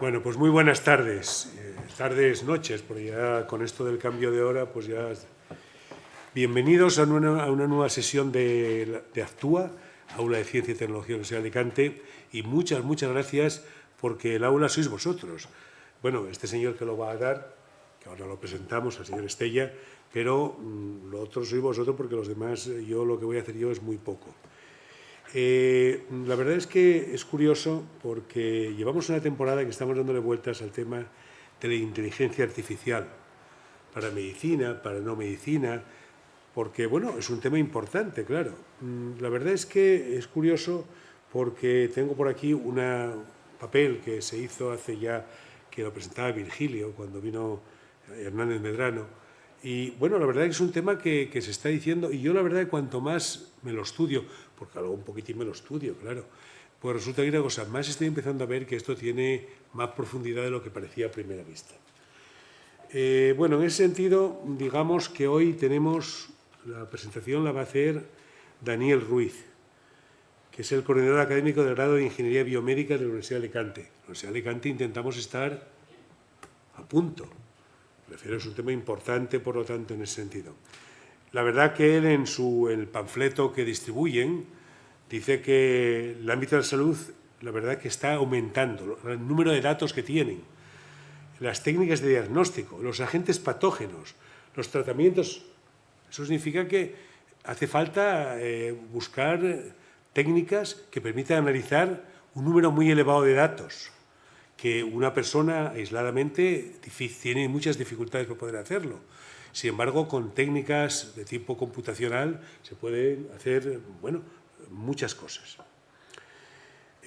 Bueno, pues muy buenas tardes, noches, porque ya con esto del cambio de hora, pues ya... Bienvenidos a una nueva sesión de Actúa, Aula de Ciencia y Tecnología de la Universidad de Alicante, y muchas gracias porque el aula sois vosotros. Bueno, este señor que lo va a dar, que ahora lo presentamos, al señor Estella, pero lo otro sois vosotros porque los demás, lo que voy a hacer yo es muy poco. La verdad es que es curioso porque llevamos una temporada que estamos dándole vueltas al tema de la inteligencia artificial para medicina, para no medicina, porque, bueno, es un tema importante, claro. La verdad es que es curioso porque tengo por aquí un papel que se hizo hace ya, que lo presentaba Virgilio cuando vino Hernández Medrano, y bueno, la verdad es que es un tema que se está diciendo, y yo la verdad que cuanto más me lo estudio, porque luego un poquitín me lo estudio, claro, pues resulta que una cosa, más estoy empezando a ver que esto tiene más profundidad de lo que parecía a primera vista. Bueno, en ese sentido, digamos que hoy tenemos, la presentación la va a hacer Daniel Ruiz, que es el coordinador académico del grado de Ingeniería Biomédica de la Universidad de Alicante. En la Universidad de Alicante intentamos estar a punto. Prefiero, es un tema importante, por lo tanto, en ese sentido. La verdad que él, en el panfleto que distribuyen, dice que el ámbito de la salud, la verdad que está aumentando el número de datos que tienen, las técnicas de diagnóstico, los agentes patógenos, los tratamientos. Eso significa que hace falta buscar técnicas que permitan analizar un número muy elevado de datos, que una persona aisladamente tiene muchas dificultades para poder hacerlo. Sin embargo, con técnicas de tipo computacional se pueden hacer, bueno, muchas cosas.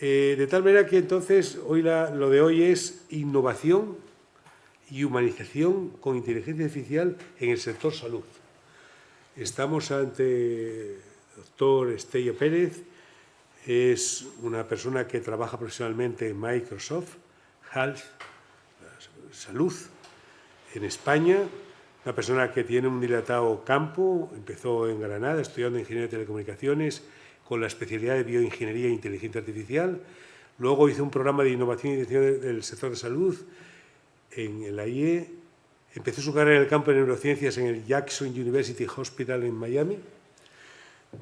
De tal manera que entonces hoy lo de hoy es innovación y humanización con inteligencia artificial en el sector salud. Estamos ante el doctor Estella Pérez, es una persona que trabaja profesionalmente en Microsoft Health, Salud, en España, una persona que tiene un dilatado campo, empezó en Granada estudiando Ingeniería de Telecomunicaciones con la especialidad de Bioingeniería e Inteligencia Artificial, luego hizo un programa de innovación y dirección del sector de salud en la IE, empezó su carrera en el campo de neurociencias en el Jackson University Hospital en Miami,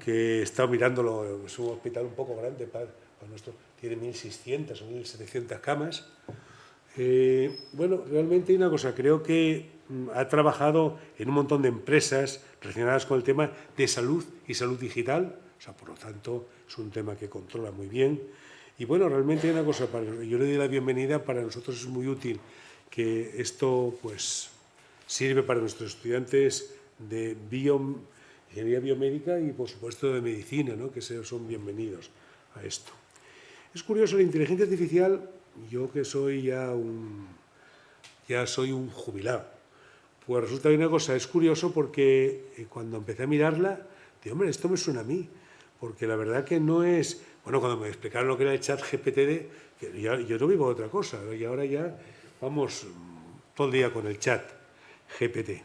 que he estado mirándolo, es un hospital un poco grande para nuestro, tiene 1.600 o 1.700 camas. Bueno, realmente hay una cosa, creo que ha trabajado en un montón de empresas relacionadas con el tema de salud y salud digital, o sea, por lo tanto, es un tema que controla muy bien. Y bueno, realmente hay una cosa, yo le doy la bienvenida, para nosotros es muy útil que esto pues sirve para nuestros estudiantes de ingeniería biomédica y, por supuesto, de medicina, ¿no? Que son bienvenidos a esto. Es curioso, la inteligencia artificial, yo que soy ya soy un jubilado, pues resulta que una cosa, es curioso porque cuando empecé a mirarla, digo, hombre, esto me suena a mí, porque la verdad que no es... Bueno, cuando me explicaron lo que era el chat GPT, yo no vivo de otra cosa, y ahora ya vamos todo el día con el chat GPT.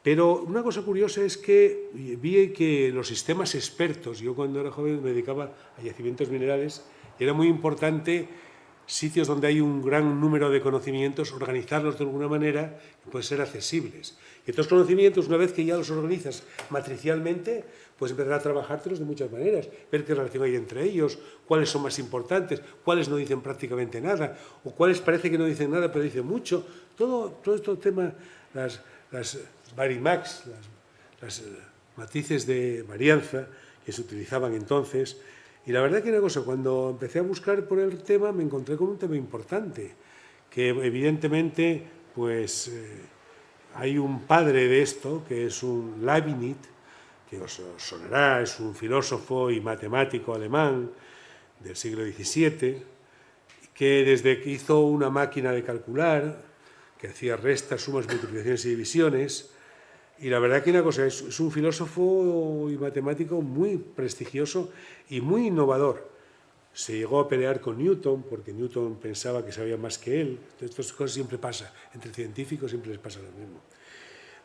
Pero una cosa curiosa es que vi que los sistemas expertos, yo cuando era joven me dedicaba a yacimientos minerales, y era muy importante sitios donde hay un gran número de conocimientos, organizarlos de alguna manera que pueden ser accesibles. Y estos conocimientos, una vez que ya los organizas matricialmente, puedes empezar a trabajártelos de muchas maneras, ver qué relación hay entre ellos, cuáles son más importantes, cuáles no dicen prácticamente nada, o cuáles parece que no dicen nada pero dicen mucho. Todo este tema, las varimax, las matrices de varianza que se utilizaban entonces. Y la verdad que una cosa, cuando empecé a buscar por el tema, me encontré con un tema importante, que evidentemente pues hay un padre de esto, que es un Leibniz, que os sonará, es un filósofo y matemático alemán del siglo XVII, que desde que hizo una máquina de calcular, que hacía restas, sumas, multiplicaciones y divisiones, y la verdad que una cosa, es un filósofo y matemático muy prestigioso y muy innovador. Se llegó a pelear con Newton, porque Newton pensaba que sabía más que él. Estas cosas siempre pasa, entre científicos siempre les pasa lo mismo.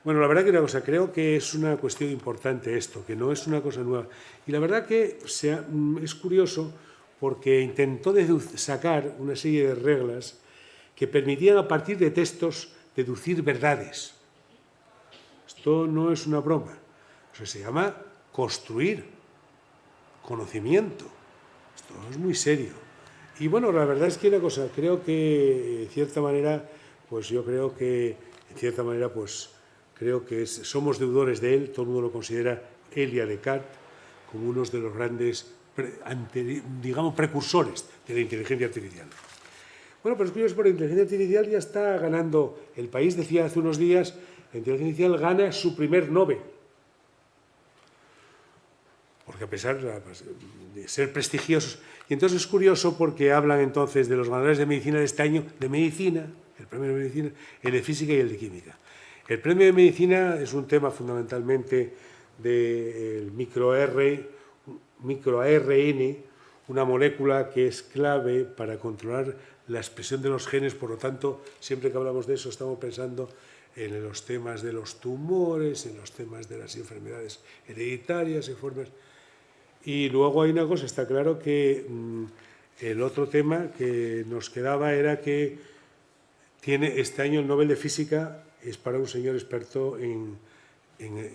Bueno, la verdad que una cosa, creo que es una cuestión importante esto, que no es una cosa nueva. Y la verdad que es curioso porque intentó sacar una serie de reglas que permitían a partir de textos deducir verdades. Esto no es una broma. O sea, se llama construir conocimiento. Esto es muy serio. Y bueno, la verdad es que una cosa, creo que en cierta manera, pues yo creo que, en cierta manera, pues creo que somos deudores de él, todo el mundo lo considera, él y a Descartes, como unos de los grandes, digamos, precursores de la inteligencia artificial. Bueno, pero es curioso, porque la inteligencia artificial ya está ganando, el país decía hace unos días, la inteligencia artificial gana su primer Nobel. Porque a pesar de ser prestigiosos. Y entonces es curioso porque hablan entonces de los ganadores de medicina de este año, de medicina, el premio de medicina, el de física y el de química. El premio de medicina es un tema fundamentalmente del microARN, una molécula que es clave para controlar la expresión de los genes. Por lo tanto, siempre que hablamos de eso estamos pensando en los temas de los tumores, en los temas de las enfermedades hereditarias, Y luego hay una cosa, está claro que el otro tema que nos quedaba era que este año el Nobel de Física es para un señor experto en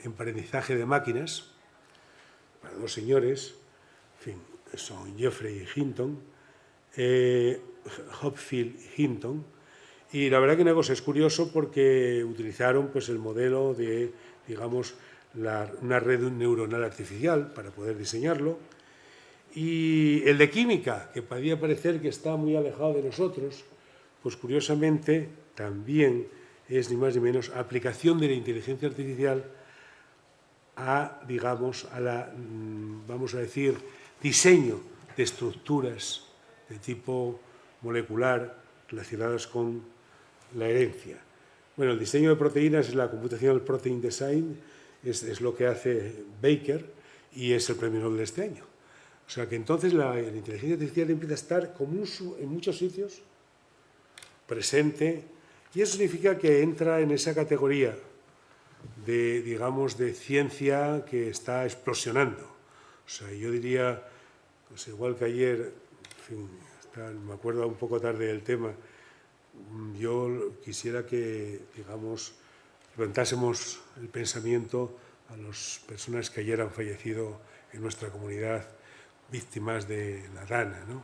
aprendizaje de máquinas, para dos señores, en fin, son Geoffrey Hinton, Hopfield Hinton, y la verdad que una cosa es curioso porque utilizaron pues, el modelo de, digamos, una red neuronal artificial para poder diseñarlo, y el de química, que podría parecer que está muy alejado de nosotros, pues curiosamente también es ni más ni menos aplicación de la inteligencia artificial a, digamos, vamos a decir, diseño de estructuras de tipo molecular relacionadas con la herencia. Bueno, el diseño de proteínas es la Computational Protein Design, es lo que hace Baker y es el premio Nobel de este año. O sea que entonces la inteligencia artificial empieza a estar como en muchos sitios presente, y eso significa que entra en esa categoría de, digamos, de ciencia que está explosionando. O sea, yo diría, pues igual que ayer, en fin, me acuerdo un poco tarde del tema, yo quisiera que, digamos, levantásemos el pensamiento a las personas que ayer han fallecido en nuestra comunidad, víctimas de la DANA, ¿no?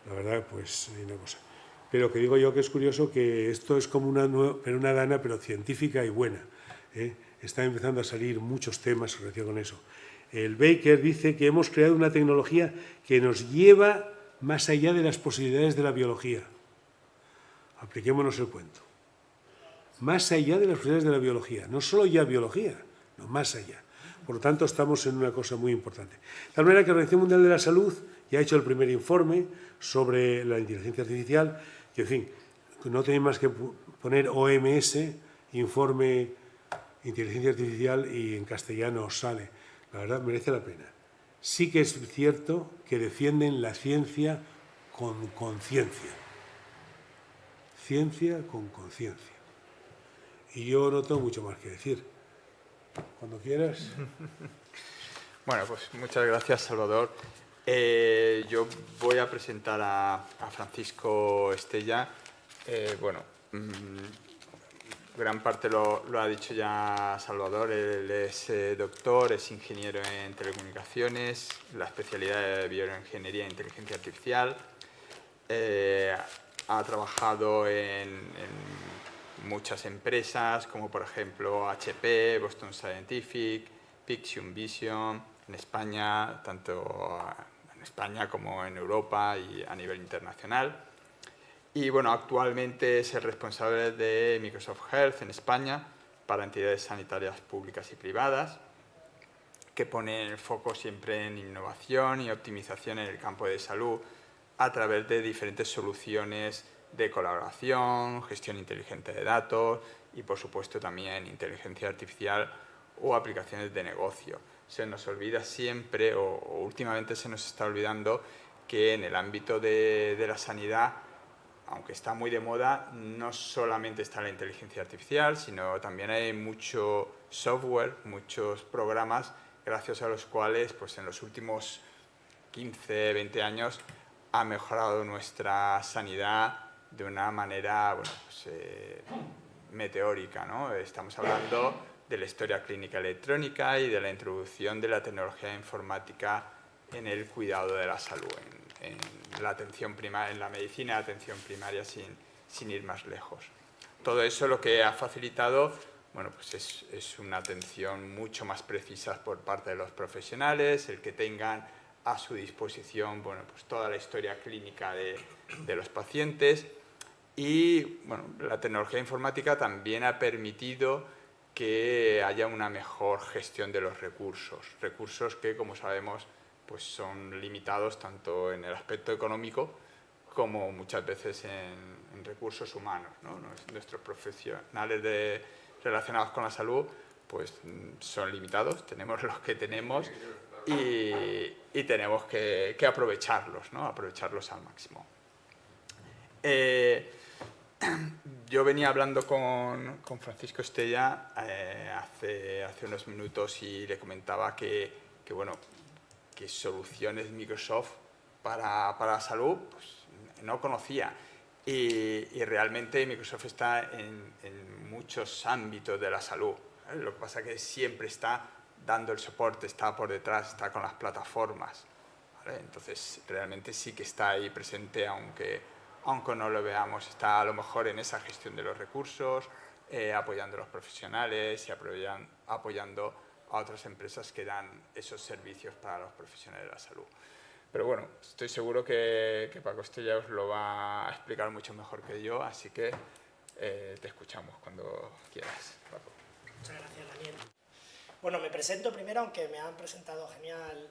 La verdad, pues, hay una cosa. Pero que digo yo que es curioso que esto es como una DANA, pero científica y buena, ¿eh? Están empezando a salir muchos temas relacionados con eso. El Baker dice que hemos creado una tecnología que nos lleva más allá de las posibilidades de la biología. Apliquémonos el cuento. Más allá de las posibilidades de la biología. No solo ya biología, no, más allá. Por lo tanto, estamos en una cosa muy importante. De tal manera que la Organización Mundial de la Salud ya ha hecho el primer informe sobre la inteligencia artificial, que, en fin, no tenéis más que poner OMS, informe inteligencia artificial, y en castellano os sale. La verdad, merece la pena. Sí que es cierto que defienden la ciencia con conciencia. Ciencia con conciencia. Y yo no tengo mucho más que decir. Cuando quieras. Bueno, pues muchas gracias, Salvador. Yo voy a presentar a Francisco Estella. Bueno, gran parte lo ha dicho ya Salvador. Él es doctor, es ingeniero en telecomunicaciones, la especialidad de bioingeniería e inteligencia artificial. Ha trabajado en muchas empresas, como por ejemplo HP, Boston Scientific, Pixium Vision, en España, tanto en España como en Europa y a nivel internacional. Y bueno, actualmente es el responsable de Microsoft Health en España para entidades sanitarias públicas y privadas, que pone el foco siempre en innovación y optimización en el campo de salud a través de diferentes soluciones de colaboración, gestión inteligente de datos y, por supuesto, también inteligencia artificial o aplicaciones de negocio. Se nos olvida siempre, o últimamente se nos está olvidando, que en el ámbito de la sanidad, aunque está muy de moda, no solamente está la inteligencia artificial, sino también hay mucho software, muchos programas, gracias a los cuales pues, en los últimos 15, 20 años ha mejorado nuestra sanidad de una manera bueno, pues, meteórica, ¿no? Estamos hablando de la historia clínica electrónica y de la introducción de la tecnología informática en el cuidado de la salud, en la atención primaria, en la medicina de atención primaria, sin ir más lejos. Todo eso lo que ha facilitado, bueno, pues es una atención mucho más precisa por parte de los profesionales, el que tengan a su disposición, bueno, pues toda la historia clínica de los pacientes. Y bueno, la tecnología informática también ha permitido que haya una mejor gestión de los recursos que, como sabemos, pues son limitados tanto en el aspecto económico como muchas veces en recursos humanos, ¿no? Nuestros profesionales relacionados con la salud pues son limitados, tenemos los que tenemos y tenemos que aprovecharlos, ¿no? Aprovecharlos al máximo. Yo venía hablando con Francisco Estella hace unos minutos y le comentaba que soluciones Microsoft para la salud pues, no conocía. Y realmente Microsoft está en muchos ámbitos de la salud. Lo que pasa es que siempre está dando el soporte, está por detrás, está con las plataformas. ¿Vale? Entonces, realmente sí que está ahí presente, aunque no lo veamos. Está a lo mejor en esa gestión de los recursos, apoyando a los profesionales y apoyando a otras empresas que dan esos servicios para los profesionales de la salud. Pero bueno, estoy seguro que Paco Estella os lo va a explicar mucho mejor que yo, así que te escuchamos cuando quieras, Paco. Muchas gracias, Daniel. Bueno, me presento primero, aunque me han presentado genial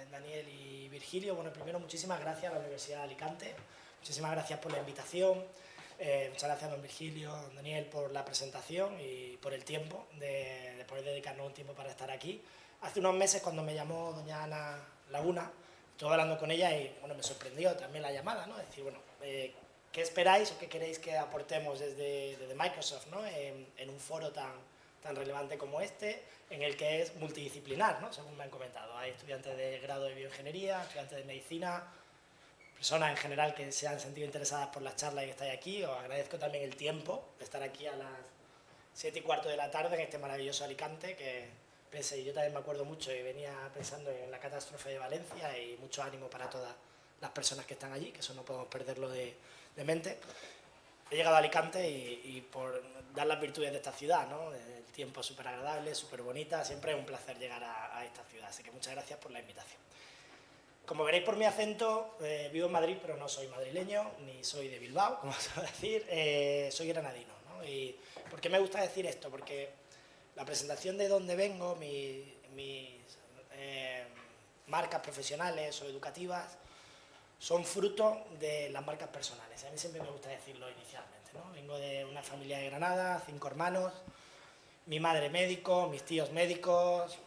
Daniel y Virgilio. Bueno, primero muchísimas gracias a la Universidad de Alicante, muchísimas gracias por la invitación, muchas gracias a don Virgilio, a don Daniel por la presentación y por el tiempo de poder dedicarnos un tiempo para estar aquí. Hace unos meses cuando me llamó doña Ana Laguna, estuve hablando con ella y bueno, me sorprendió también la llamada, ¿no? Decir, bueno, ¿qué esperáis o qué queréis que aportemos desde Microsoft, ¿no? En un foro tan relevante como este, en el que es multidisciplinar, ¿no? Según me han comentado. Hay estudiantes de grado de bioingeniería, estudiantes de medicina, personas en general que se han sentido interesadas por las charlas y que estáis aquí. Os agradezco también el tiempo de estar aquí a las 7:15 de la tarde en este maravilloso Alicante, que yo también me acuerdo mucho y venía pensando en la catástrofe de Valencia, y mucho ánimo para todas las personas que están allí, que eso no podemos perderlo de mente. He llegado a Alicante y por dar las virtudes de esta ciudad, ¿no? El tiempo súper agradable, súper bonita, siempre es un placer llegar a esta ciudad, así que muchas gracias por la invitación. Como veréis por mi acento, vivo en Madrid, pero no soy madrileño, ni soy de Bilbao, como se va a decir, soy granadino, ¿no? ¿Y por qué me gusta decir esto? Porque la presentación de dónde vengo, mis marcas profesionales o educativas, son fruto de las marcas personales. A mí siempre me gusta decirlo inicialmente, ¿no? Vengo de una familia de Granada, 5 hermanos, mi madre médico, mis tíos médicos,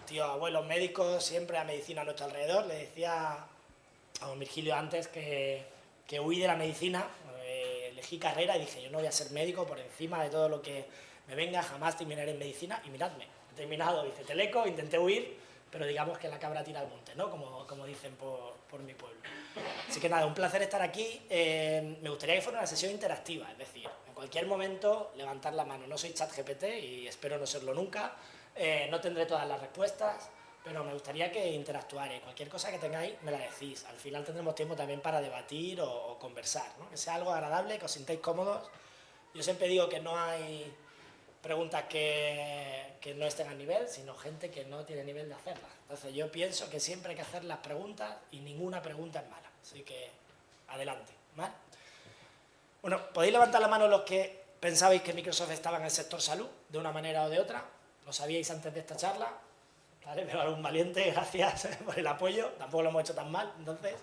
tíos abuelos médicos, siempre la medicina a nuestro alrededor. Le decía a don Virgilio antes que huí de la medicina, elegí carrera y dije, yo no voy a ser médico por encima de todo lo que me venga, jamás terminaré en medicina, y miradme, he terminado, hice teleco, intenté huir, pero digamos que la cabra tira al monte, ¿no? Como dicen por mi pueblo. Así que nada, un placer estar aquí. Me gustaría que fuera una sesión interactiva, es decir, en cualquier momento levantar la mano. No soy ChatGPT y espero no serlo nunca, no tendré todas las respuestas, pero me gustaría que interactuarais. Cualquier cosa que tengáis me la decís. Al final tendremos tiempo también para debatir o conversar, ¿no? Que sea algo agradable, que os sintáis cómodos. Yo siempre digo que no hay preguntas que no estén a nivel, sino gente que no tiene nivel de hacerlas. Entonces yo pienso que siempre hay que hacer las preguntas y ninguna pregunta es mala. Así que adelante, ¿vale? Bueno, podéis levantar la mano los que pensabais que Microsoft estaba en el sector salud, de una manera o de otra. ¿Lo sabíais antes de esta charla? ¿Vale? Veo algún valiente, gracias por el apoyo. Tampoco lo hemos hecho tan mal. Entonces,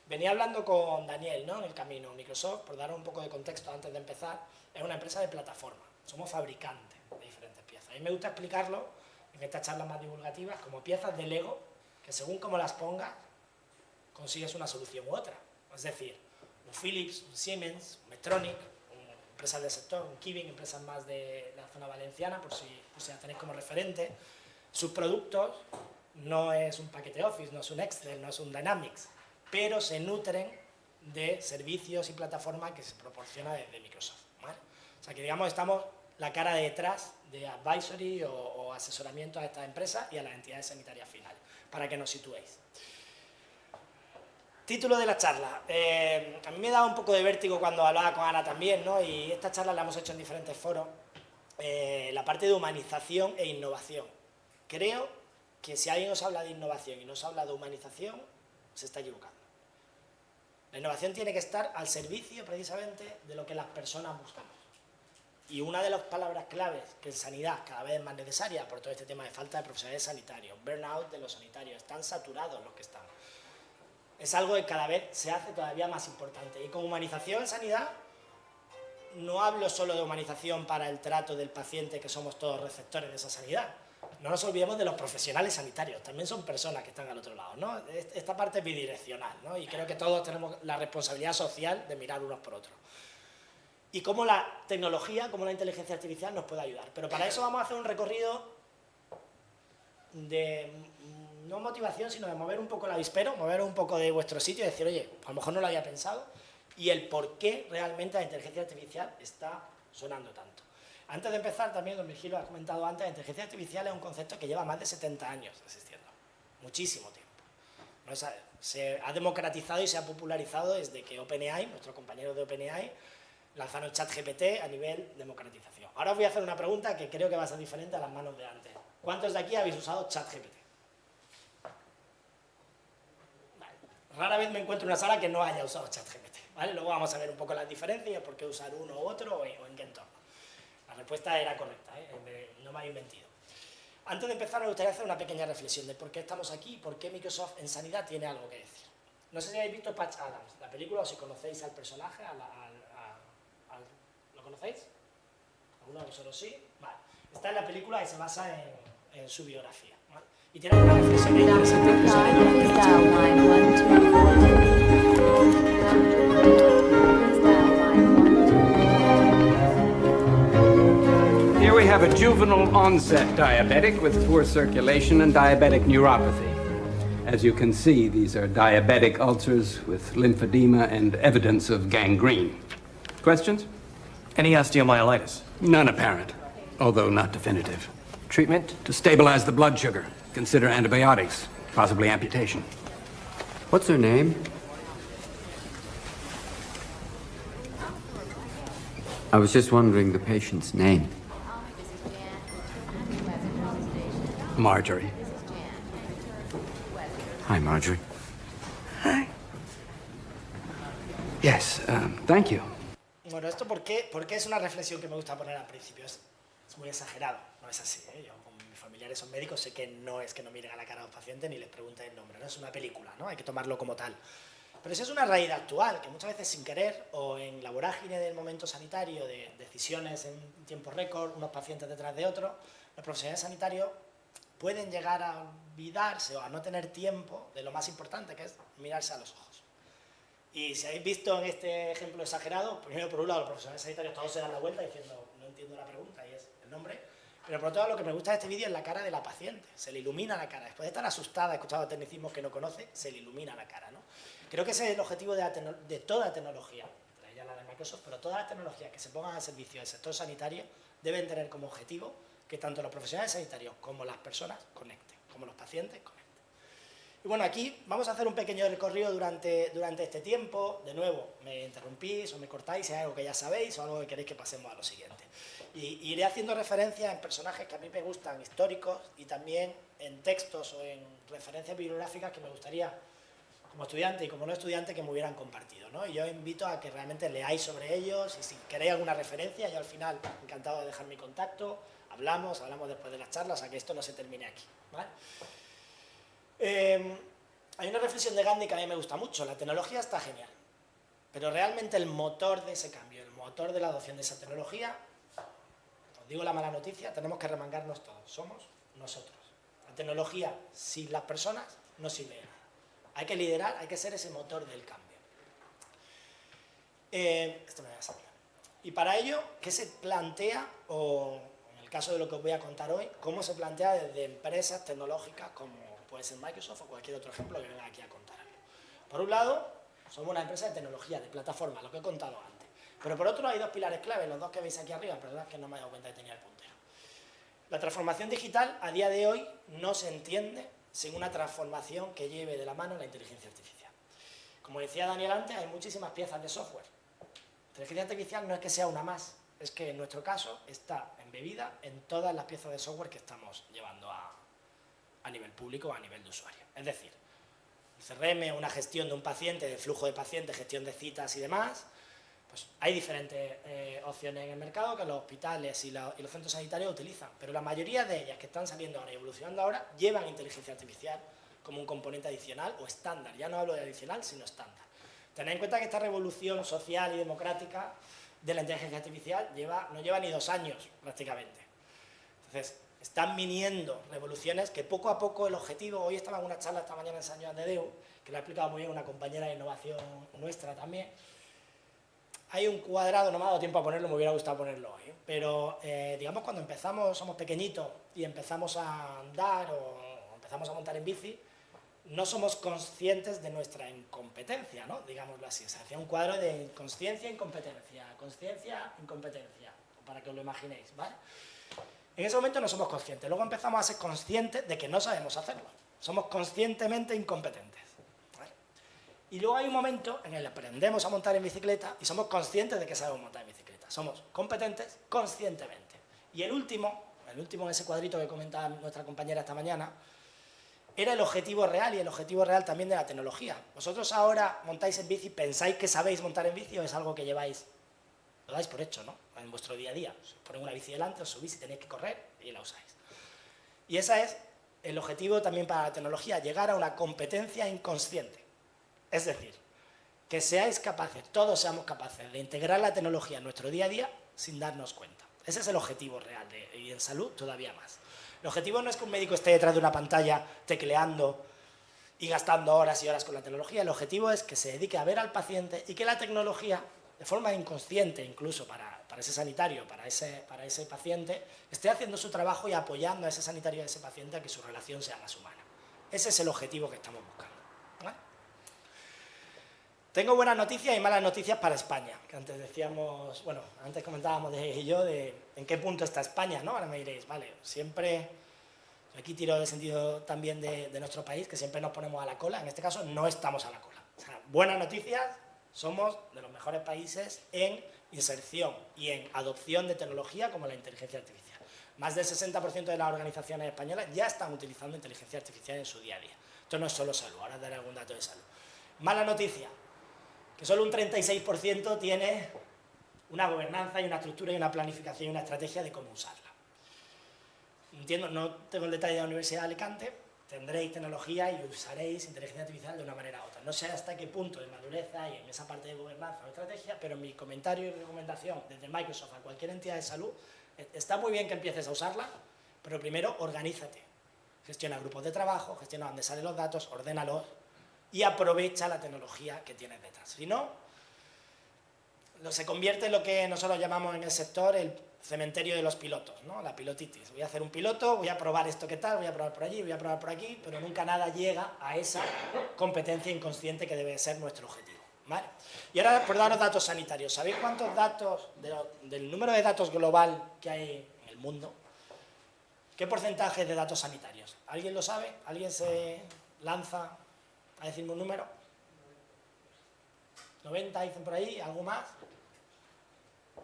venía hablando con Daniel, ¿no? En el camino. Microsoft, por dar un poco de contexto antes de empezar, es una empresa de plataforma. Somos fabricantes de diferentes piezas. A mí me gusta explicarlo en estas charlas más divulgativas como piezas de Lego que según como las pongas consigues una solución u otra. Es decir, un Philips, un Siemens, un Medtronic, empresas del sector, un Kibing, empresas más de la zona valenciana, por si la tenéis como referente. Sus productos no es un paquete Office, no es un Excel, no es un Dynamics, pero se nutren de servicios y plataformas que se proporciona desde Microsoft, ¿vale? O sea que, digamos, estamos la cara de detrás de advisory o asesoramiento a estas empresas y a las entidades sanitarias finales, para que nos situéis. Título de la charla. A mí me daba un poco de vértigo cuando hablaba con Ana también, ¿no? Y esta charla la hemos hecho en diferentes foros. La parte de humanización e innovación. Creo que si alguien os habla de innovación y no os habla de humanización, se está equivocando. La innovación tiene que estar al servicio, precisamente, de lo que las personas buscamos. Y una de las palabras claves que en sanidad cada vez es más necesaria por todo este tema de falta de profesionales sanitarios, burnout de los sanitarios, están saturados los que están. Es algo que cada vez se hace todavía más importante. Y con humanización en sanidad, no hablo solo de humanización para el trato del paciente, que somos todos receptores de esa sanidad. No nos olvidemos de los profesionales sanitarios, también son personas que están al otro lado, ¿no? Esta parte es bidireccional, ¿no? Y creo que todos tenemos la responsabilidad social de mirar unos por otros. Y cómo la tecnología, cómo la inteligencia artificial nos puede ayudar. Pero para eso vamos a hacer un recorrido de, no motivación, sino de mover un poco el avispero, mover un poco de vuestro sitio y decir, oye, a lo mejor no lo había pensado, y el por qué realmente la inteligencia artificial está sonando tanto. Antes de empezar, también, don Virgilio ha comentado antes, la inteligencia artificial es un concepto que lleva más de 70 años existiendo, muchísimo tiempo. ¿No? Se ha democratizado y se ha popularizado desde que OpenAI, nuestros compañeros de OpenAI, lanzaron ChatGPT a nivel democratización. Ahora os voy a hacer una pregunta que creo que va a ser diferente a las manos de antes. ¿Cuántos de aquí habéis usado ChatGPT? Vale. Rara vez me encuentro en una sala que no haya usado ChatGPT, ¿vale? Luego vamos a ver un poco las diferencias, por qué usar uno u otro o en qué entorno. La respuesta era correcta, no me habéis mentido. Antes de empezar, me gustaría hacer una pequeña reflexión de por qué estamos aquí y por qué Microsoft en sanidad tiene algo que decir. No sé si habéis visto Patch Adams, la película, o si conocéis al personaje, ¿lo conocéis? ¿Alguno de vosotros sí? Vale. Está en la película y se basa en su biografía, ¿vale? Y tiene una reflexión interesante que os haré Here we have a juvenile onset diabetic with poor circulation and diabetic neuropathy. As you can see, these are diabetic ulcers with lymphedema and evidence of gangrene. Questions? Any osteomyelitis? None apparent, although not definitive. Treatment? To stabilize the blood sugar, consider antibiotics, possibly amputation. What's her name? I was just wondering the patient's name. Marjorie. Hi, Marjorie. Hi. Yes, thank you. Bueno, ¿esto por qué es una reflexión que me gusta poner al principio? Es muy exagerado, no es así, ¿eh? Yo, como mis familiares son médicos, sé que no es que no miren a la cara a los pacientes ni les pregunten el nombre, no es una película, ¿no? Hay que tomarlo como tal. Pero eso es una realidad actual, que muchas veces sin querer, o en la vorágine del momento sanitario, de decisiones en tiempo récord, unos pacientes detrás de otros, los profesionales sanitarios pueden llegar a olvidarse o a no tener tiempo de lo más importante, que es mirarse a los ojos. Y si habéis visto en este ejemplo exagerado, primero por un lado los profesionales sanitarios todos se dan la vuelta diciendo no entiendo la pregunta y es el nombre, pero por otro lado lo que me gusta de este vídeo es la cara de la paciente, se le ilumina la cara, después de estar asustada, escuchando tecnicismos que no conoce, se le ilumina la cara, ¿no? Creo que ese es el objetivo de toda tecnología, entre ellas la de Microsoft, pero todas las tecnologías que se pongan al servicio del sector sanitario deben tener como objetivo que tanto los profesionales sanitarios como las personas conecten, como los pacientes conecten. Y bueno, aquí vamos a hacer un pequeño recorrido durante este tiempo. De nuevo, me interrumpís o me cortáis si hay algo que ya sabéis o algo que queréis que pasemos a lo siguiente. Y iré haciendo referencias en personajes que a mí me gustan, históricos, y también en textos o en referencias bibliográficas que me gustaría, como estudiante y como no estudiante, que me hubieran compartido, ¿no? Y yo invito a que realmente leáis sobre ellos y si queréis alguna referencia, yo al final encantado de dejar mi contacto, hablamos después de las charlas, a que esto no se termine aquí, ¿vale? Hay una reflexión de Gandhi que a mí me gusta mucho. La tecnología está genial, pero realmente el motor de ese cambio, el motor de la adopción de esa tecnología, os digo la mala noticia, tenemos que remangarnos todos, somos nosotros. La tecnología sin las personas no sirve de nada. Hay que liderar, hay que ser ese motor del cambio. Esto me va a salir. Y para ello, ¿qué se plantea, o en el caso de lo que os voy a contar hoy, cómo se plantea desde empresas tecnológicas como puede ser Microsoft o cualquier otro ejemplo que venga aquí a contar? Por un lado, Somos una empresa de tecnología, de plataforma, lo que he contado antes. Pero por otro hay dos pilares clave, los dos que veis aquí arriba, perdón, que no me he dado cuenta que tenía el puntero. La transformación digital a día de hoy no se entiende sin una transformación que lleve de la mano la inteligencia artificial. Como decía Daniel antes, hay muchísimas piezas de software. La inteligencia artificial no es que sea una más, es que en nuestro caso está embebida en todas las piezas de software que estamos llevando a nivel público o a nivel de usuario. Es decir, el CRM, una gestión de un paciente, de flujo de pacientes, gestión de citas y demás, pues hay diferentes opciones en el mercado que los hospitales y los centros sanitarios utilizan, pero la mayoría de ellas que están saliendo ahora y evolucionando ahora llevan inteligencia artificial como un componente adicional o estándar. Ya no hablo de adicional, sino estándar. Tened en cuenta que esta revolución social y democrática de la inteligencia artificial no lleva ni 2 años prácticamente. Entonces, están viniendo revoluciones que poco a poco el objetivo, hoy estaba en una charla esta mañana en San Joan de Déu, que lo ha explicado muy bien una compañera de innovación nuestra también. Hay un cuadrado, no me ha dado tiempo a ponerlo, me hubiera gustado ponerlo hoy, pero digamos cuando empezamos, somos pequeñitos y empezamos a andar o empezamos a montar en bici, no somos conscientes de nuestra incompetencia, ¿no? Digámoslo así. O sea, hacía un cuadro de consciencia, incompetencia, para que os lo imaginéis, ¿vale? En ese momento no somos conscientes, luego empezamos a ser conscientes de que no sabemos hacerlo. Somos conscientemente incompetentes, ¿vale? Y luego hay un momento en el que aprendemos a montar en bicicleta y somos conscientes de que sabemos montar en bicicleta. Somos competentes conscientemente. Y el último en ese cuadrito que comentaba nuestra compañera esta mañana, era el objetivo real y el objetivo real también de la tecnología. Vosotros ahora montáis en bici, ¿pensáis que sabéis montar en bici o es algo que lo dais por hecho, ¿no? En vuestro día a día. Os ponéis una bici delante, os subís y tenéis que correr y la usáis. Y ese es el objetivo también para la tecnología, llegar a una competencia inconsciente. Es decir, que seáis capaces, todos seamos capaces de integrar la tecnología en nuestro día a día sin darnos cuenta. Ese es el objetivo real y en salud todavía más. El objetivo no es que un médico esté detrás de una pantalla tecleando y gastando horas y horas con la tecnología. El objetivo es que se dedique a ver al paciente y que la tecnología, de forma inconsciente incluso para ese sanitario, para ese paciente, esté haciendo su trabajo y apoyando a ese sanitario y a ese paciente a que su relación sea más humana. Ese es el objetivo que estamos buscando, ¿vale? Tengo buenas noticias y malas noticias para España, que antes decíamos, bueno, antes comentábamos de en qué punto está España, ¿no? Ahora me diréis, vale, siempre, aquí tiro el sentido también de nuestro país, que siempre nos ponemos a la cola, en este caso no estamos a la cola. O sea, buenas noticias, somos de los mejores países en inserción y en adopción de tecnología como la inteligencia artificial. Más del 60% de las organizaciones españolas ya están utilizando inteligencia artificial en su día a día. Esto no es solo salud, ahora daré algún dato de salud. Mala noticia, que solo un 36% tiene una gobernanza y una estructura y una planificación y una estrategia de cómo usarla. Entiendo, no tengo el detalle de la Universidad de Alicante, tendréis tecnología y usaréis inteligencia artificial de una manera u otra. No sé hasta qué punto de madurez hay en esa parte de gobernanza o estrategia, pero mi comentario y recomendación desde Microsoft a cualquier entidad de salud, está muy bien que empieces a usarla, pero primero organízate. Gestiona grupos de trabajo, gestiona dónde salen los datos, ordénalos, y aprovecha la tecnología que tienes detrás. Si no, se convierte en lo que nosotros llamamos en el sector el cementerio de los pilotos, ¿no? La pilotitis. Voy a hacer un piloto, voy a probar esto que tal, voy a probar por allí, voy a probar por aquí, pero nunca nada llega a esa competencia inconsciente que debe ser nuestro objetivo, ¿vale? Y ahora, por daros datos sanitarios, ¿sabéis cuántos datos, del número de datos global que hay en el mundo? ¿Qué porcentaje de datos sanitarios? ¿Alguien lo sabe? ¿Alguien se lanza a decirme un número? 90 dicen por ahí, ¿algo más?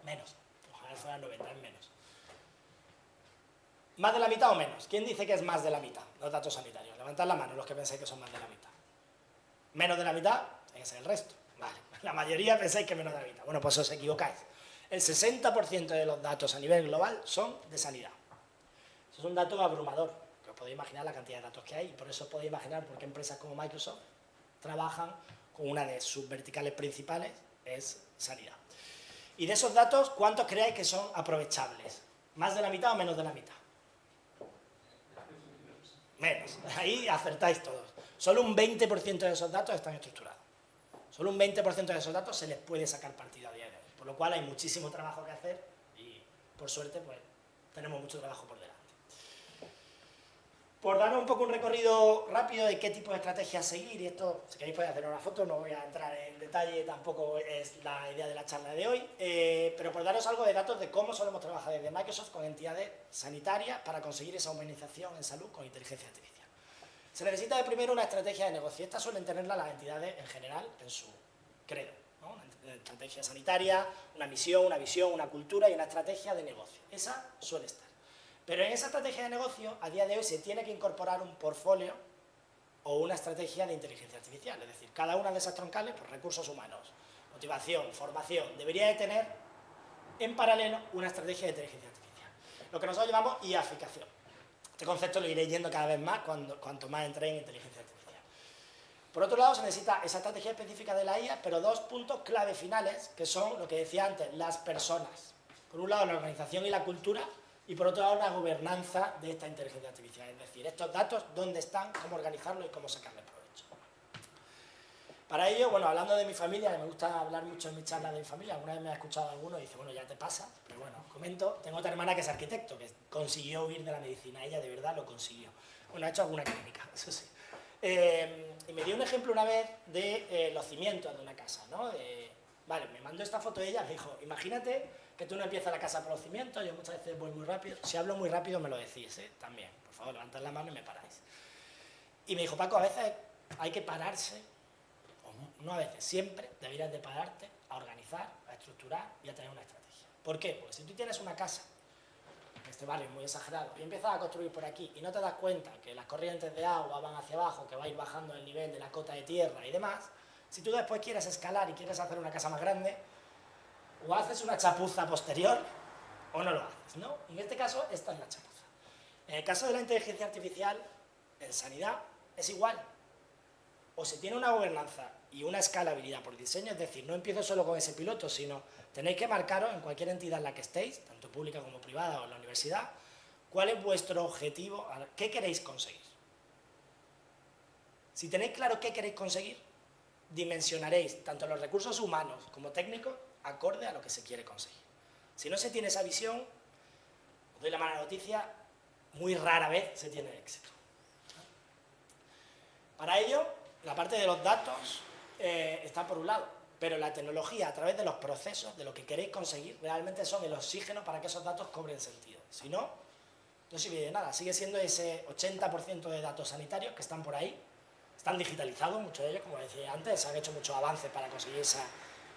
Menos. Ojalá fueran 90, es menos. ¿Más de la mitad o menos? ¿Quién dice que es más de la mitad los datos sanitarios? Levantad la mano los que pensáis que son más de la mitad. ¿Menos de la mitad? Tiene que ser el resto. Vale. La mayoría pensáis que menos de la mitad. Bueno, pues os equivocáis. El 60% de los datos a nivel global son de sanidad. Eso es un dato abrumador, que os podéis imaginar la cantidad de datos que hay, y por eso os podéis imaginar por qué empresas como Microsoft trabajan con una de sus verticales principales, es sanidad. Y de esos datos, ¿cuántos creáis que son aprovechables? ¿Más de la mitad o menos de la mitad? Menos. Ahí acertáis todos. Solo un 20% de esos datos están estructurados. Solo un 20% de esos datos se les puede sacar partido a día de hoy. Por lo cual hay muchísimo trabajo que hacer y, por suerte, pues tenemos mucho trabajo por delante. Por daros un poco un recorrido rápido de qué tipo de estrategias seguir, y esto, si queréis podéis hacer una foto, no voy a entrar en detalle, tampoco es la idea de la charla de hoy, pero por daros algo de datos de cómo solemos trabajar desde Microsoft con entidades sanitarias para conseguir esa humanización en salud con inteligencia artificial. Se necesita de primero una estrategia de negocio. Estas suelen tenerla las entidades en general en su credo, ¿no? Una estrategia sanitaria, una misión, una visión, una cultura y una estrategia de negocio. Esa suele estar. Pero en esa estrategia de negocio, a día de hoy, se tiene que incorporar un portfolio o una estrategia de inteligencia artificial. Es decir, cada una de esas troncales, pues recursos humanos, motivación, formación, debería de tener en paralelo una estrategia de inteligencia artificial. Lo que nosotros llamamos IAficación. Este concepto lo iré yendo cada vez más cuanto más entre en inteligencia artificial. Por otro lado, se necesita esa estrategia específica de la IA, pero dos puntos clave finales, que son lo que decía antes, las personas. Por un lado, la organización y la cultura, y por otro lado, la gobernanza de esta inteligencia artificial. Es decir, estos datos, dónde están, cómo organizarlos y cómo sacarle provecho. Para ello, bueno, hablando de mi familia, me gusta hablar mucho en mis charlas de mi familia, alguna vez me ha escuchado alguno y dice, bueno, ya te pasa, pero bueno, comento, tengo otra hermana que es arquitecto, que consiguió huir de la medicina, ella de verdad lo consiguió. Bueno, ha hecho alguna clínica, eso sí. Y me dio un ejemplo una vez de los cimientos de una casa, ¿no? Vale, me mandó esta foto de ella, me dijo, imagínate que tú no empiezas la casa por los cimientos, yo muchas veces voy muy rápido, si hablo muy rápido me lo decís, también, por favor, levantad la mano y me paráis. Y me dijo, Paco, a veces hay que pararse, o no a veces, siempre deberías de pararte a organizar, a estructurar y a tener una estrategia. ¿Por qué? Porque si tú tienes una casa, en este barrio muy exagerado, y empiezas a construir por aquí y no te das cuenta que las corrientes de agua van hacia abajo, que va a ir bajando el nivel de la cota de tierra y demás, si tú después quieres escalar y quieres hacer una casa más grande, o haces una chapuza posterior o no lo haces, ¿no? En este caso, esta es la chapuza. En el caso de la inteligencia artificial, en sanidad, es igual. O se tiene una gobernanza y una escalabilidad por diseño, es decir, no empiezo solo con ese piloto, sino tenéis que marcaros en cualquier entidad en la que estéis, tanto pública como privada o en la universidad, cuál es vuestro objetivo, qué queréis conseguir. Si tenéis claro qué queréis conseguir, dimensionaréis tanto los recursos humanos como técnicos acorde a lo que se quiere conseguir. Si no se tiene esa visión, os doy la mala noticia, muy rara vez se tiene éxito. Para ello, la parte de los datos está por un lado, pero la tecnología a través de los procesos, de lo que queréis conseguir, realmente son el oxígeno para que esos datos cobren sentido. Si no, no sirve de nada. Sigue siendo ese 80% de datos sanitarios que están por ahí, están digitalizados, muchos de ellos, como decía antes, se han hecho muchos avances para conseguir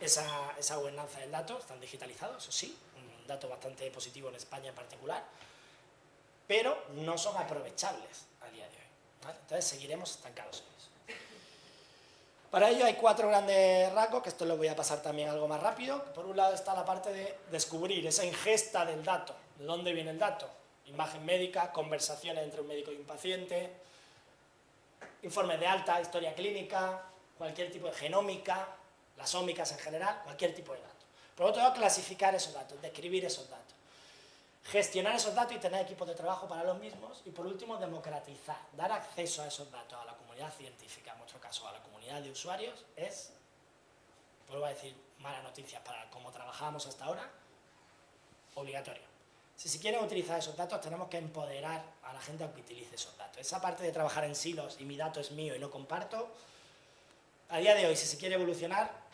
esa gobernanza del dato, están digitalizados, eso sí, un dato bastante positivo en España en particular, pero no son aprovechables a día de hoy, ¿vale? Entonces seguiremos estancados en eso. Para ello hay 4 grandes rasgos, que esto lo voy a pasar también algo más rápido. Por un lado está la parte de descubrir esa ingesta del dato, de dónde viene el dato, imagen médica, conversaciones entre un médico y un paciente, informes de alta, historia clínica, cualquier tipo de genómica, las ómicas en general, cualquier tipo de datos. Por otro lado, clasificar esos datos, describir esos datos, gestionar esos datos y tener equipos de trabajo para los mismos, y por último, democratizar, dar acceso a esos datos a la comunidad científica, en nuestro caso a la comunidad de usuarios, es, vuelvo a decir, mala noticia para cómo trabajamos hasta ahora, obligatorio. Si quieren utilizar esos datos, tenemos que empoderar a la gente a que utilice esos datos. Esa parte de trabajar en silos y mi dato es mío y lo comparto, a día de hoy, si se quiere evolucionar,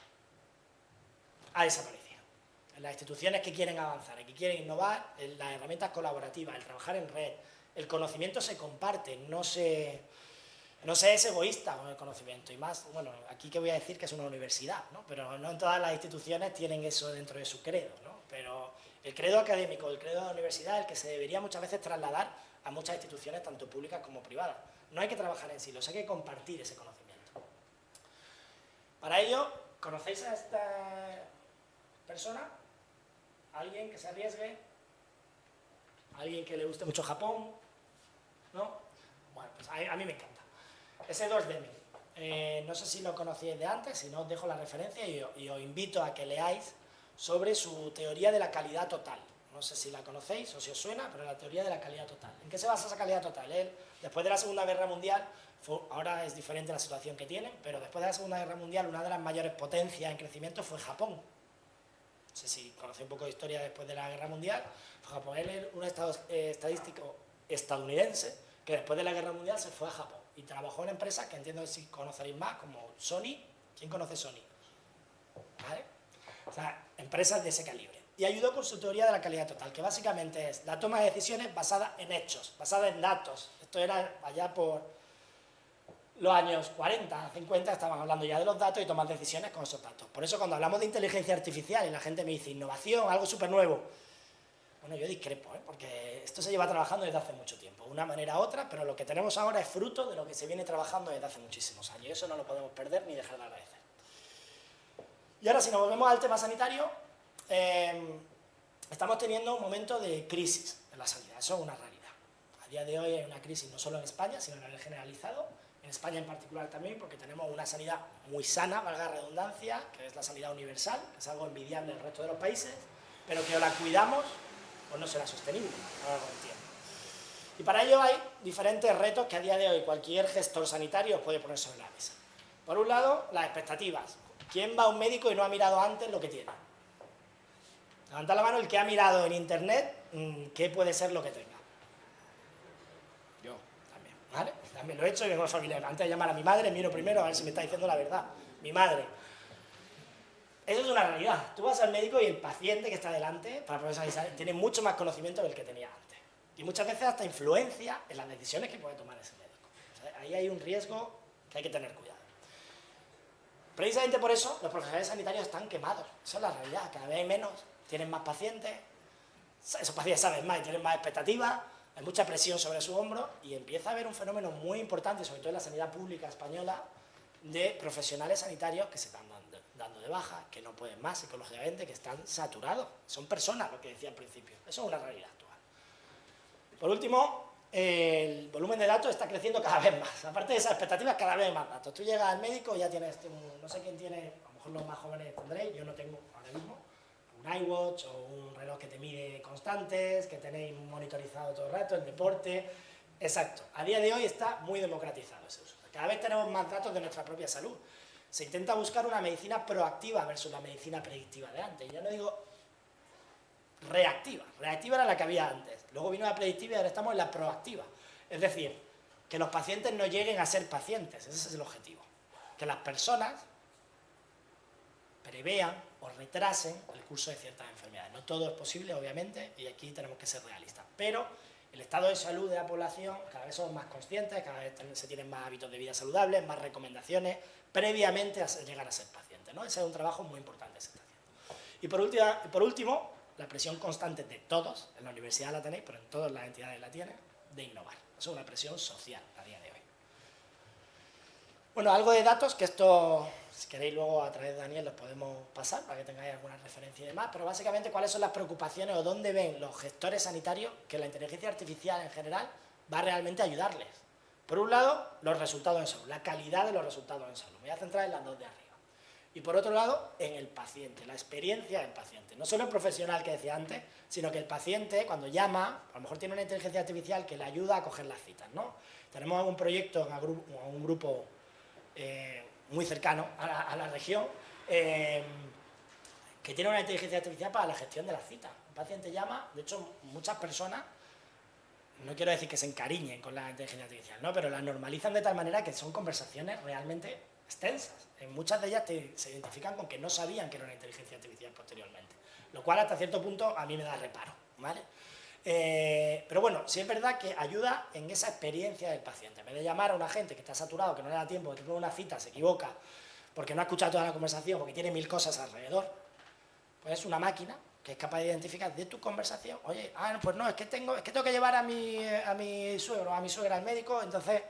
ha desaparecido. En las instituciones que quieren avanzar, que quieren innovar, en las herramientas colaborativas, el trabajar en red, el conocimiento se comparte, no se es egoísta con el conocimiento. Y más, bueno, aquí que voy a decir que es una universidad, ¿no? Pero no en todas las instituciones tienen eso dentro de su credo, ¿no? Pero el credo académico, el credo de la universidad, el que se debería muchas veces trasladar a muchas instituciones, tanto públicas como privadas. No hay que trabajar en silos, hay que compartir ese conocimiento. Para ello, ¿conocéis a esta persona? ¿Alguien que se arriesgue? ¿Alguien que le guste mucho Japón? ¿No? Bueno, pues a mí me encanta. Ese 2D. No sé si lo conocíais de antes, si no os dejo la referencia y os invito a que leáis sobre su teoría de la calidad total. No sé si la conocéis o si os suena, pero la teoría de la calidad total. ¿En qué se basa esa calidad total? Él, después de la Segunda Guerra Mundial, ahora es diferente la situación que tienen, pero después de la Segunda Guerra Mundial, una de las mayores potencias en crecimiento fue Japón. No sé si conocéis un poco de historia después de la Guerra Mundial. Japón es un estado estadístico estadounidense que después de la Guerra Mundial se fue a Japón y trabajó en empresas que entiendo que si conoceréis más, como Sony. ¿Quién conoce Sony? ¿Vale? O sea, empresas de ese calibre. Y ayudó con su teoría de la calidad total, que básicamente es la toma de decisiones basada en hechos, basada en datos. Esto era allá por los años 40, 50, estaban hablando ya de los datos y tomar decisiones con esos datos. Por eso cuando hablamos de inteligencia artificial y la gente me dice innovación, algo súper nuevo, bueno, yo discrepo, porque esto se lleva trabajando desde hace mucho tiempo, de una manera u otra, pero lo que tenemos ahora es fruto de lo que se viene trabajando desde hace muchísimos años, y eso no lo podemos perder ni dejar de agradecer. Y ahora, si nos volvemos al tema sanitario, estamos teniendo un momento de crisis en la sanidad, eso es una realidad. A día de hoy hay una crisis no solo en España, sino a nivel generalizado, en España en particular también, porque tenemos una sanidad muy sana, valga la redundancia, que es la sanidad universal, que es algo envidiable en el resto de los países, pero que o la cuidamos o no será sostenible a lo largo del tiempo. Y para ello hay diferentes retos que a día de hoy cualquier gestor sanitario puede poner sobre la mesa. Por un lado, las expectativas. ¿Quién va a un médico y no ha mirado antes lo que tiene? Levanta la mano el que ha mirado en internet qué puede ser lo que tenga. Yo también, ¿vale? También lo he hecho y vengo familiar. Antes de llamar a mi madre, miro primero a ver si me está diciendo la verdad. Mi madre. Eso es una realidad. Tú vas al médico y el paciente que está delante, para profesionalizar, tiene mucho más conocimiento del que tenía antes. Y muchas veces hasta influencia en las decisiones que puede tomar ese médico. O sea, ahí hay un riesgo que hay que tener cuidado. Precisamente por eso los profesionales sanitarios están quemados. Esa es la realidad. Cada vez hay menos, tienen más pacientes, esos pacientes saben más y tienen más expectativas, hay mucha presión sobre su hombro y empieza a haber un fenómeno muy importante, sobre todo en la sanidad pública española, de profesionales sanitarios que se están dando de baja, que no pueden más psicológicamente, que están saturados. Son personas, lo que decía al principio. Eso es una realidad actual. Por último, el volumen de datos está creciendo cada vez más. Aparte de esas expectativas, cada vez hay más datos. Tú llegas al médico y ya tienes, no sé quién tiene, a lo mejor los más jóvenes tendréis, yo no tengo ahora mismo, un iWatch o un reloj que te mide constantes, que tenéis monitorizado todo el rato, el deporte. Exacto. A día de hoy está muy democratizado ese uso. Cada vez tenemos más datos de nuestra propia salud. Se intenta buscar una medicina proactiva versus la medicina predictiva de antes. Ya no digo reactiva. Reactiva era la que había antes. Luego vino la predictiva y ahora estamos en la proactiva. Es decir, que los pacientes no lleguen a ser pacientes. Ese es el objetivo. Que las personas prevean o retrasen el curso de ciertas enfermedades. No todo es posible, obviamente, y aquí tenemos que ser realistas. Pero el estado de salud de la población, cada vez somos más conscientes, cada vez se tienen más hábitos de vida saludables, más recomendaciones, previamente a llegar a ser pacientes, ¿no? Ese es un trabajo muy importante que se está haciendo. Y por último, la presión constante de todos, en la universidad la tenéis, pero en todas las entidades la tienen, de innovar. Eso es una presión social a día de hoy. Bueno, algo de datos, que esto, si queréis luego a través de Daniel los podemos pasar para que tengáis alguna referencia y demás, pero básicamente cuáles son las preocupaciones o dónde ven los gestores sanitarios que la inteligencia artificial en general va realmente a ayudarles. Por un lado, los resultados en salud, la calidad de los resultados en salud. Me voy a centrar en las dos de arriba. Y por otro lado, en el paciente, la experiencia del paciente. No solo el profesional que decía antes, sino que el paciente, cuando llama, a lo mejor tiene una inteligencia artificial que le ayuda a coger las citas, ¿no? Tenemos un proyecto, un grupo muy cercano a la región, que tiene una inteligencia artificial para la gestión de las citas. Un paciente llama, de hecho, muchas personas, no quiero decir que se encariñen con la inteligencia artificial, ¿no? Pero la normalizan de tal manera que son conversaciones realmente extensas. En muchas de ellas se identifican con que no sabían que era una inteligencia artificial posteriormente, lo cual hasta cierto punto a mí me da reparo, ¿vale? Pero bueno, sí es verdad que ayuda en esa experiencia del paciente. En vez de llamar a un agente que está saturado, que no le da tiempo, que te pone una cita, se equivoca, porque no ha escuchado toda la conversación, porque tiene 1000 cosas alrededor, pues es una máquina que es capaz de identificar de tu conversación, oye, pues no, es que tengo que llevar a mi suegro, a mi suegra al médico, entonces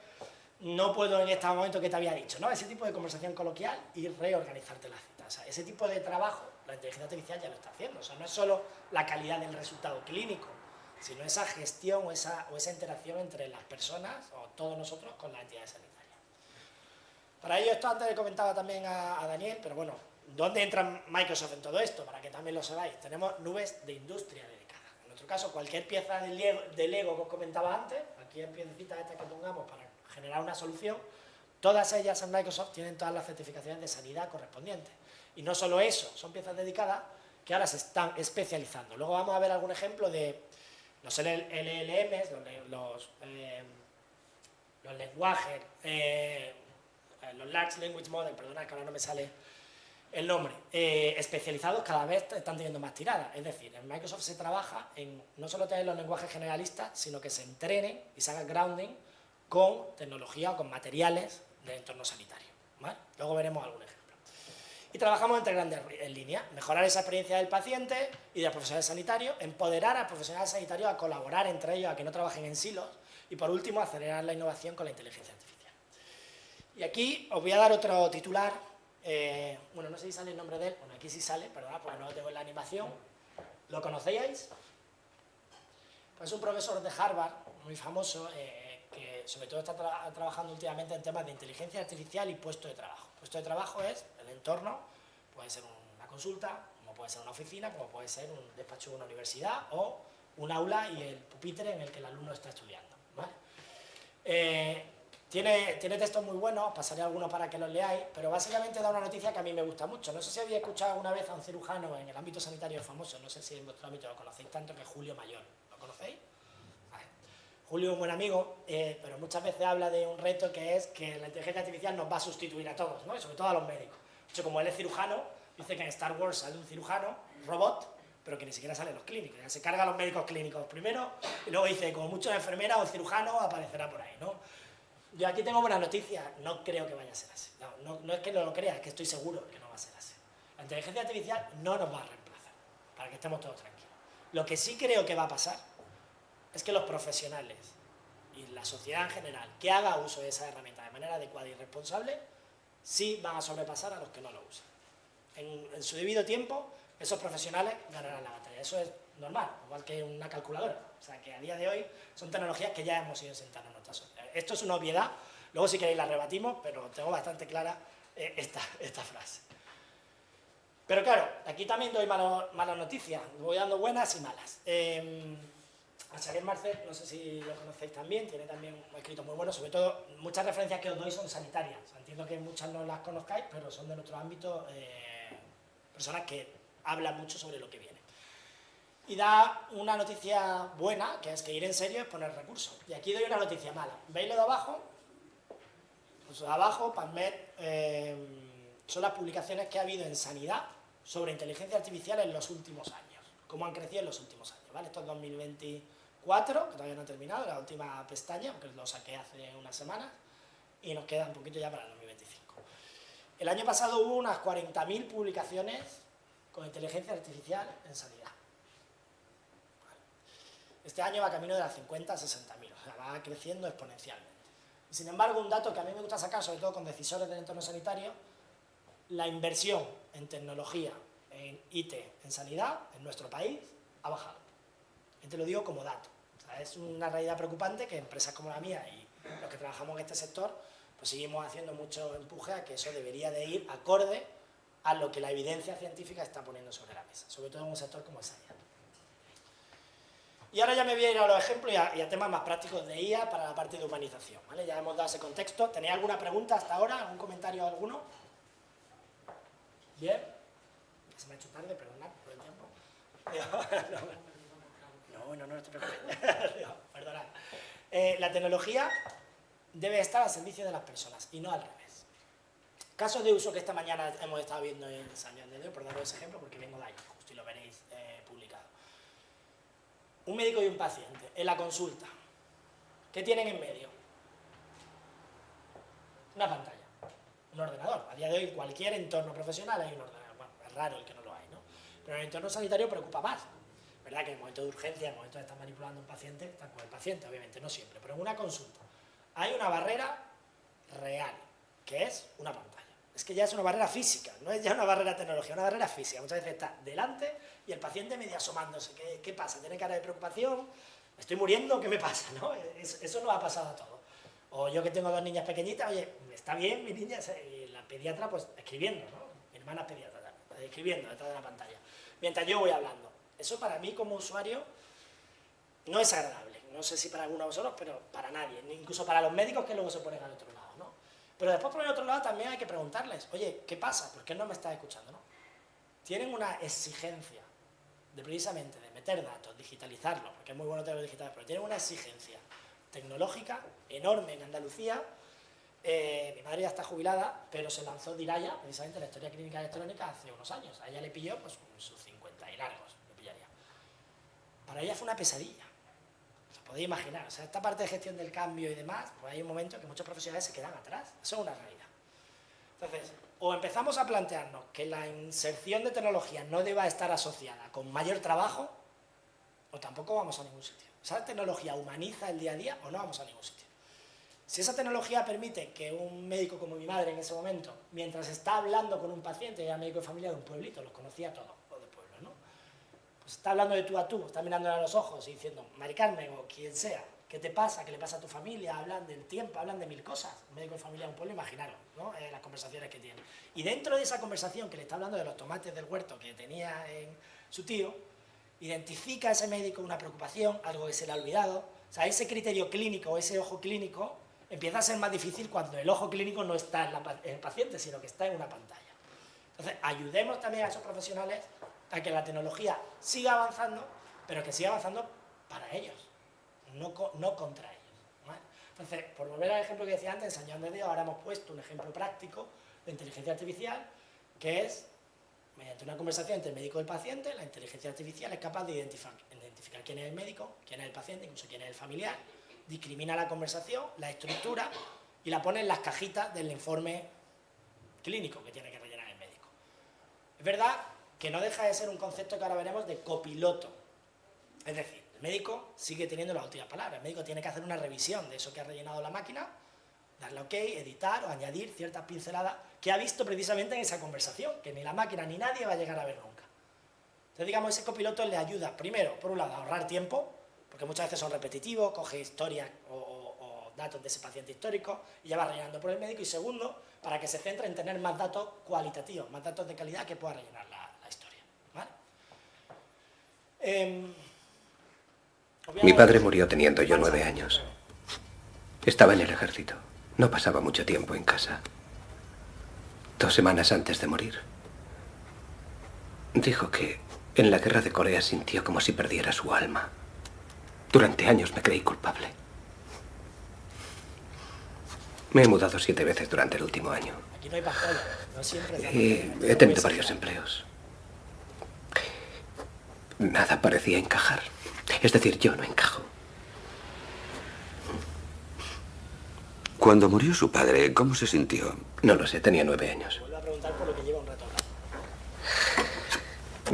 no puedo en este momento que te había dicho, ¿no? Ese tipo de conversación coloquial y reorganizarte la cita. O sea, ese tipo de trabajo, la inteligencia artificial ya lo está haciendo. O sea, no es solo la calidad del resultado clínico, sino esa gestión o esa interacción entre las personas o todos nosotros con las entidades sanitarias. Para ello, esto antes le comentaba también a Daniel, pero bueno, ¿dónde entra Microsoft en todo esto? Para que también lo sepáis. Tenemos nubes de industria dedicadas. En nuestro caso, cualquier pieza de Lego que os comentaba antes, aquí en piececitas estas que pongamos para generar una solución, todas ellas en Microsoft tienen todas las certificaciones de sanidad correspondientes. Y no solo eso, son piezas dedicadas que ahora se están especializando. Luego vamos a ver algún ejemplo de los LLMs, los lenguajes, los Large Language Models, perdona que ahora no me sale el nombre, especializados cada vez están teniendo más tiradas. Es decir, en Microsoft se trabaja en no solo tener los lenguajes generalistas, sino que se entrenen y se haga grounding con tecnología o con materiales del entorno sanitario, ¿vale? Luego veremos algún ejemplo. Y trabajamos en tres grandes líneas: mejorar esa experiencia del paciente y del profesional sanitario, empoderar al profesional sanitario a colaborar entre ellos, a que no trabajen en silos, y por último, acelerar la innovación con la inteligencia artificial. Y aquí os voy a dar otro titular. Bueno, no sé si sale el nombre de él. Bueno, aquí sí sale, perdón, porque no lo tengo en la animación. ¿Lo conocéis? Pues es un profesor de Harvard, muy famoso, que sobre todo está trabajando últimamente en temas de inteligencia artificial y puesto de trabajo. Puesto de trabajo es el entorno, puede ser una consulta, como puede ser una oficina, como puede ser un despacho de una universidad o un aula y el pupitre en el que el alumno está estudiando, ¿vale? Tiene textos muy buenos, pasaré algunos para que los leáis, pero básicamente da una noticia que a mí me gusta mucho. No sé si habéis escuchado alguna vez a un cirujano en el ámbito sanitario famoso, no sé si en vuestro ámbito lo conocéis tanto, que es Julio Mayor. ¿Lo conocéis? Vale. Julio es un buen amigo, pero muchas veces habla de un reto que es que la inteligencia artificial nos va a sustituir a todos, ¿no? Y sobre todo a los médicos. De hecho, como él es cirujano, dice que en Star Wars sale un cirujano, robot, pero que ni siquiera sale en los clínicos. Ya se carga a los médicos clínicos primero, y luego dice, como muchos enfermeras o cirujanos aparecerá por ahí, ¿no? Yo aquí tengo buenas noticias, no creo que vaya a ser así. No es que no lo crea, es que estoy seguro que no va a ser así. La inteligencia artificial no nos va a reemplazar, para que estemos todos tranquilos. Lo que sí creo que va a pasar es que los profesionales y la sociedad en general que haga uso de esa herramienta de manera adecuada y responsable, sí van a sobrepasar a los que no lo usan. En su debido tiempo, esos profesionales ganarán la batalla. Eso es normal, igual que una calculadora. O sea, que a día de hoy son tecnologías que ya hemos ido sentando en nuestra sociedad. Esto es una obviedad, luego si queréis la rebatimos, pero tengo bastante clara esta frase. Pero claro, aquí también doy malas noticias, voy dando buenas y malas. A Xavier Marcet, no sé si lo conocéis también, tiene también un escrito muy bueno, sobre todo muchas referencias que os doy son sanitarias. O sea, entiendo que muchas no las conozcáis, pero son de nuestro ámbito, personas que hablan mucho sobre lo que viene. Y da una noticia buena, que es que ir en serio es poner recursos. Y aquí doy una noticia mala. ¿Veis lo de abajo? Pues de abajo, PubMed, son las publicaciones que ha habido en sanidad sobre inteligencia artificial en los últimos años. Cómo han crecido en los últimos años, ¿vale? Esto es 2024, que todavía no ha terminado, la última pestaña, aunque lo saqué hace unas semanas, y nos queda un poquito ya para el 2025. El año pasado hubo unas 40.000 publicaciones con inteligencia artificial en sanidad. Este año va camino de las 50 a 60.000, o sea, va creciendo exponencialmente. Y sin embargo, un dato que a mí me gusta sacar, sobre todo con decisores del entorno sanitario, la inversión en tecnología, en IT, en sanidad, en nuestro país, ha bajado. Y te lo digo como dato. O sea, es una realidad preocupante que empresas como la mía y los que trabajamos en este sector, pues seguimos haciendo mucho empuje a que eso debería de ir acorde a lo que la evidencia científica está poniendo sobre la mesa, sobre todo en un sector como el sanidad. Y ahora ya me voy a ir a los ejemplos y a temas más prácticos de IA para la parte de humanización, ¿vale? Ya hemos dado ese contexto. ¿Tenéis alguna pregunta hasta ahora? ¿Algún comentario alguno? ¿Bien? Se me ha hecho tarde, perdonad por el tiempo. No te preocupes. Perdonad. La tecnología debe estar al servicio de las personas y no al revés. Casos de uso que esta mañana hemos estado viendo en San Juan de Dios, por daros ese ejemplo, porque vengo de ahí, justo y lo veréis publicado. Un médico y un paciente, en la consulta. ¿Qué tienen en medio? Una pantalla, un ordenador. A día de hoy, en cualquier entorno profesional hay un ordenador. Bueno, es raro el que no lo hay, ¿no? Pero en el entorno sanitario preocupa más. ¿Verdad? Que en el momento de urgencia, en el momento de estar manipulando a un paciente, están con el paciente, obviamente, no siempre. Pero en una consulta hay una barrera real, que es una pantalla. Es que ya es una barrera física, no es ya una barrera tecnológica, una barrera física. Muchas veces está delante y el paciente medio asomándose. ¿Qué pasa? ¿Tiene cara de preocupación? ¿Me estoy muriendo? ¿Qué me pasa? ¿No? Eso nos ha pasado a todos. O yo que tengo dos niñas pequeñitas, oye, ¿está bien mi niña? Y la pediatra, pues, escribiendo, ¿no? Mi hermana es pediatra también, escribiendo detrás de la pantalla. Mientras yo voy hablando. Eso para mí como usuario no es agradable. No sé si para alguno de vosotros, pero para nadie. Incluso para los médicos que luego se ponen al otro lado, ¿no? Pero después por el otro lado también hay que preguntarles, oye, ¿qué pasa? ¿Por qué no me estás escuchando? ¿No? Tienen una exigencia de precisamente de meter datos, digitalizarlos, porque es muy bueno tenerlos digitales, pero tienen una exigencia tecnológica enorme en Andalucía. Mi madre ya está jubilada, pero se lanzó Diraya, precisamente la historia clínica electrónica, hace unos años. A ella le pilló pues sus 50 y largos, le pillaría. Para ella fue una pesadilla. Os podéis imaginar, o sea, esta parte de gestión del cambio y demás, pues hay un momento que muchos profesionales se quedan atrás. Eso es una realidad. Entonces, o empezamos a plantearnos que la inserción de tecnología no deba estar asociada con mayor trabajo, o tampoco vamos a ningún sitio. ¿Esa tecnología humaniza el día a día o no vamos a ningún sitio? Si esa tecnología permite que un médico como mi madre en ese momento, mientras está hablando con un paciente, era médico de familia de un pueblito, los conocía todos, los de pueblo, ¿no? Pues está hablando de tú a tú, está mirándole a los ojos y diciendo, Mari Carmen o quien sea, ¿qué te pasa? ¿Qué le pasa a tu familia? Hablan del tiempo, hablan de mil cosas. Un médico de familia de un pueblo, imaginaros, ¿no? Las conversaciones que tiene. Y dentro de esa conversación que le está hablando de los tomates del huerto que tenía en su tío, identifica a ese médico una preocupación, algo que se le ha olvidado. O sea, ese criterio clínico, ese ojo clínico, empieza a ser más difícil cuando el ojo clínico no está en el paciente, sino que está en una pantalla. Entonces, ayudemos también a esos profesionales a que la tecnología siga avanzando, pero que siga avanzando para ellos, no contra ellos, ¿vale? Entonces, por volver al ejemplo que decía antes, en San Joan de Déu ahora hemos puesto un ejemplo práctico de inteligencia artificial, que es, mediante una conversación entre el médico y el paciente, la inteligencia artificial es capaz de identificar quién es el médico, quién es el paciente, incluso quién es el familiar, discrimina la conversación, la estructura y la pone en las cajitas del informe clínico que tiene que rellenar el médico. Es verdad que no deja de ser un concepto que ahora veremos de copiloto. Es decir, el médico sigue teniendo las últimas palabras. El médico tiene que hacer una revisión de eso que ha rellenado la máquina, darle OK, editar o añadir ciertas pinceladas que ha visto precisamente en esa conversación, que ni la máquina ni nadie va a llegar a ver nunca. Entonces, digamos, ese copiloto le ayuda, primero, por un lado, a ahorrar tiempo, porque muchas veces son repetitivos, coge historias o datos de ese paciente histórico y ya va rellenando por el médico. Y segundo, para que se centre en tener más datos cualitativos, más datos de calidad que pueda rellenar la historia, ¿vale? Mi padre murió teniendo yo 9 años. Estaba en el ejército. No pasaba mucho tiempo en casa. 2 semanas antes de morir, dijo que en la guerra de Corea sintió como si perdiera su alma. Durante años me creí culpable. Me he mudado 7 veces durante el último año. Aquí no hay pastel, no siempre. Y he tenido varios empleos. Nada parecía encajar. Es decir, yo no encajo. Cuando murió su padre, ¿cómo se sintió? No lo sé, tenía 9 años. Vuelvo a preguntar por lo que lleva un rato hablando.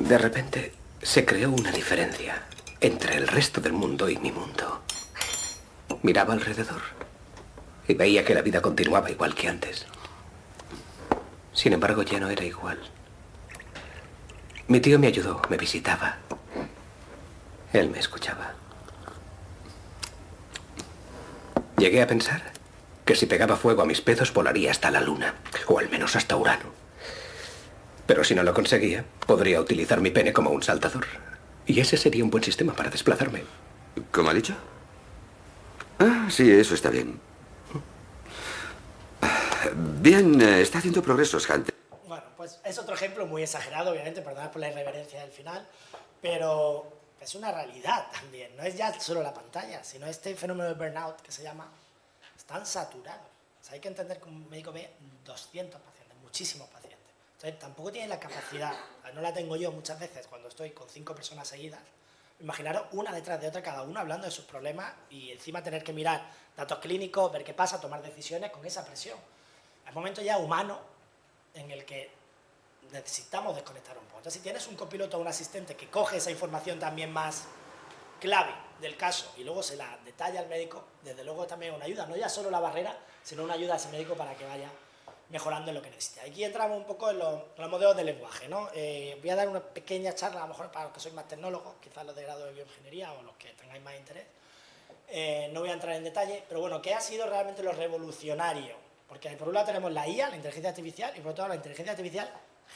De repente se creó una diferencia entre el resto del mundo y mi mundo. Miraba alrededor y veía que la vida continuaba igual que antes. Sin embargo, ya no era igual. Mi tío me ayudó, me visitaba. Él me escuchaba. Llegué a pensar que si pegaba fuego a mis pedos volaría hasta la luna, o al menos hasta Urano. Pero si no lo conseguía, podría utilizar mi pene como un saltador. Y ese sería un buen sistema para desplazarme. ¿Cómo ha dicho? Ah, sí, eso está bien. Bien, está haciendo progresos, Hunter. Bueno, pues es otro ejemplo muy exagerado, obviamente, perdonad por la irreverencia del final, pero es una realidad también, no es ya solo la pantalla, sino este fenómeno de burnout que se llama, están saturados. O sea, hay que entender que un médico ve 200 pacientes, muchísimos pacientes. Entonces, tampoco tiene la capacidad, no la tengo yo muchas veces cuando estoy con 5 personas seguidas. Imaginaros una detrás de otra, cada uno hablando de sus problemas y encima tener que mirar datos clínicos, ver qué pasa, tomar decisiones con esa presión. Hay momentos ya humanos en el que necesitamos desconectar un poco. Entonces, si tienes un copiloto o un asistente que coge esa información también más clave del caso y luego se la detalla al médico, desde luego también una ayuda, no ya solo la barrera, sino una ayuda a ese médico para que vaya mejorando en lo que necesita. Aquí entramos un poco en los modelos de lenguaje, ¿no? Voy a dar una pequeña charla, a lo mejor para los que sois más tecnólogos, quizás los de grado de bioingeniería o los que tengáis más interés. No voy a entrar en detalle, pero bueno, ¿qué ha sido realmente lo revolucionario? Porque por un lado tenemos la IA, la inteligencia artificial, y por otro lado la inteligencia artificial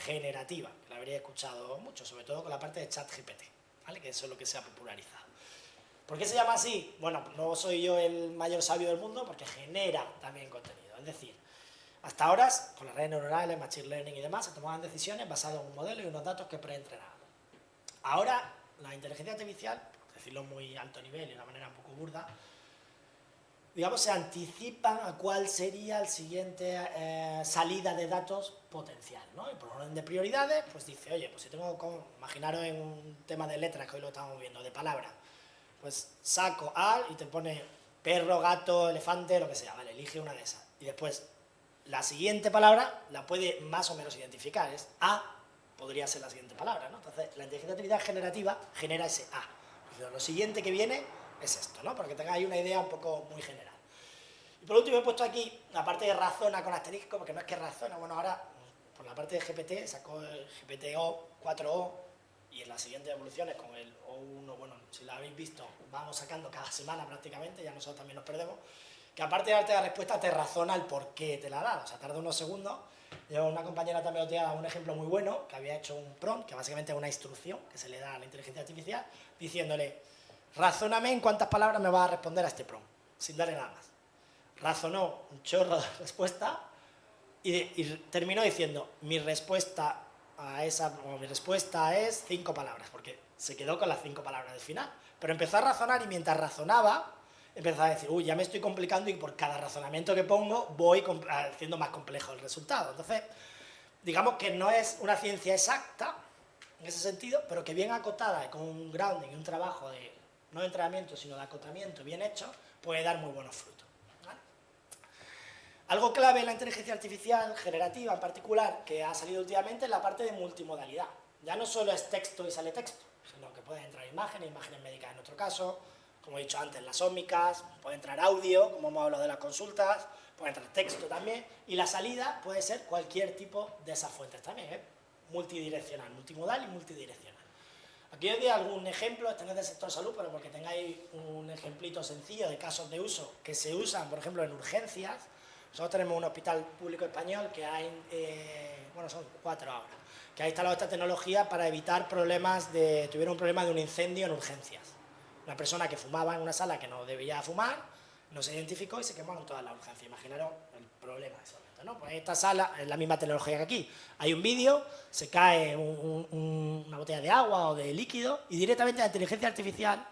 generativa, que la habréis escuchado mucho, sobre todo con la parte de ChatGPT, ¿vale? Que eso es lo que se ha popularizado. ¿Por qué se llama así? Bueno, no soy yo el mayor sabio del mundo, porque genera también contenido. Es decir, hasta ahora, con las redes neuronales, machine learning y demás, se tomaban decisiones basadas en un modelo y unos datos que preentrenaban. Ahora, la inteligencia artificial, por decirlo muy alto nivel y de una manera un poco burda, digamos, se anticipan a cuál sería el siguiente salida de datos potencial, ¿no? Y por orden de prioridades, pues dice, oye, pues si tengo, imaginaros en un tema de letras que hoy lo estamos viendo, de palabras, pues saco al y te pone perro, gato, elefante, lo que sea, vale, elige una de esas. Y después, la siguiente palabra la puede más o menos identificar, es A, podría ser la siguiente palabra, ¿no? Entonces, la inteligencia artificial generativa genera ese A. Lo siguiente que viene es esto, ¿no? Para que tengáis una idea un poco muy general. Y por último he puesto aquí la parte de razona con asterisco, porque no es que razona, bueno, ahora por la parte de GPT sacó el GPT-O, 4O, y en las siguientes evoluciones con el O1, bueno, si lo habéis visto, vamos sacando cada semana prácticamente, ya nosotros también nos perdemos, que aparte de darte la respuesta te razona el por qué te la ha dado, o sea, tarda unos segundos. Yo, una compañera también os ha dado un ejemplo muy bueno, que había hecho un prompt, que básicamente es una instrucción que se le da a la inteligencia artificial, diciéndole, razóname en cuántas palabras me vas a responder a este prompt, sin darle nada más. Razonó un chorro de respuesta y terminó diciendo, mi respuesta es 5 palabras, porque se quedó con las 5 palabras del final. Pero empezó a razonar y mientras razonaba, empezó a decir, uy, ya me estoy complicando y por cada razonamiento que pongo voy haciendo más complejo el resultado. Entonces, digamos que no es una ciencia exacta en ese sentido, pero que bien acotada y con un grounding y un trabajo de no de entrenamiento, sino de acotamiento bien hecho, puede dar muy buenos frutos. ¿Vale? Algo clave en la inteligencia artificial generativa en particular que ha salido últimamente es la parte de multimodalidad. Ya no solo es texto y sale texto, sino que pueden entrar imágenes médicas en nuestro caso, como he dicho antes, las ómicas, puede entrar audio, como hemos hablado de las consultas, puede entrar texto también, y la salida puede ser cualquier tipo de esas fuentes también, multidireccional, multimodal y multidireccional. Aquí os doy algún ejemplo, este no es del sector salud, pero porque tengáis un ejemplito sencillo de casos de uso que se usan, por ejemplo, en urgencias. Nosotros tenemos un hospital público español que hay, bueno, son 4 ahora, que ha instalado esta tecnología para evitar tuvieron un problema de un incendio en urgencias. Una persona que fumaba en una sala que no debía fumar, no se identificó y se quemaron todas las urgencias. Imaginaros el problema de ese momento, ¿no? Pues esta sala es la misma tecnología que aquí. Hay un vídeo, se cae una botella de agua o de líquido y directamente la inteligencia artificial,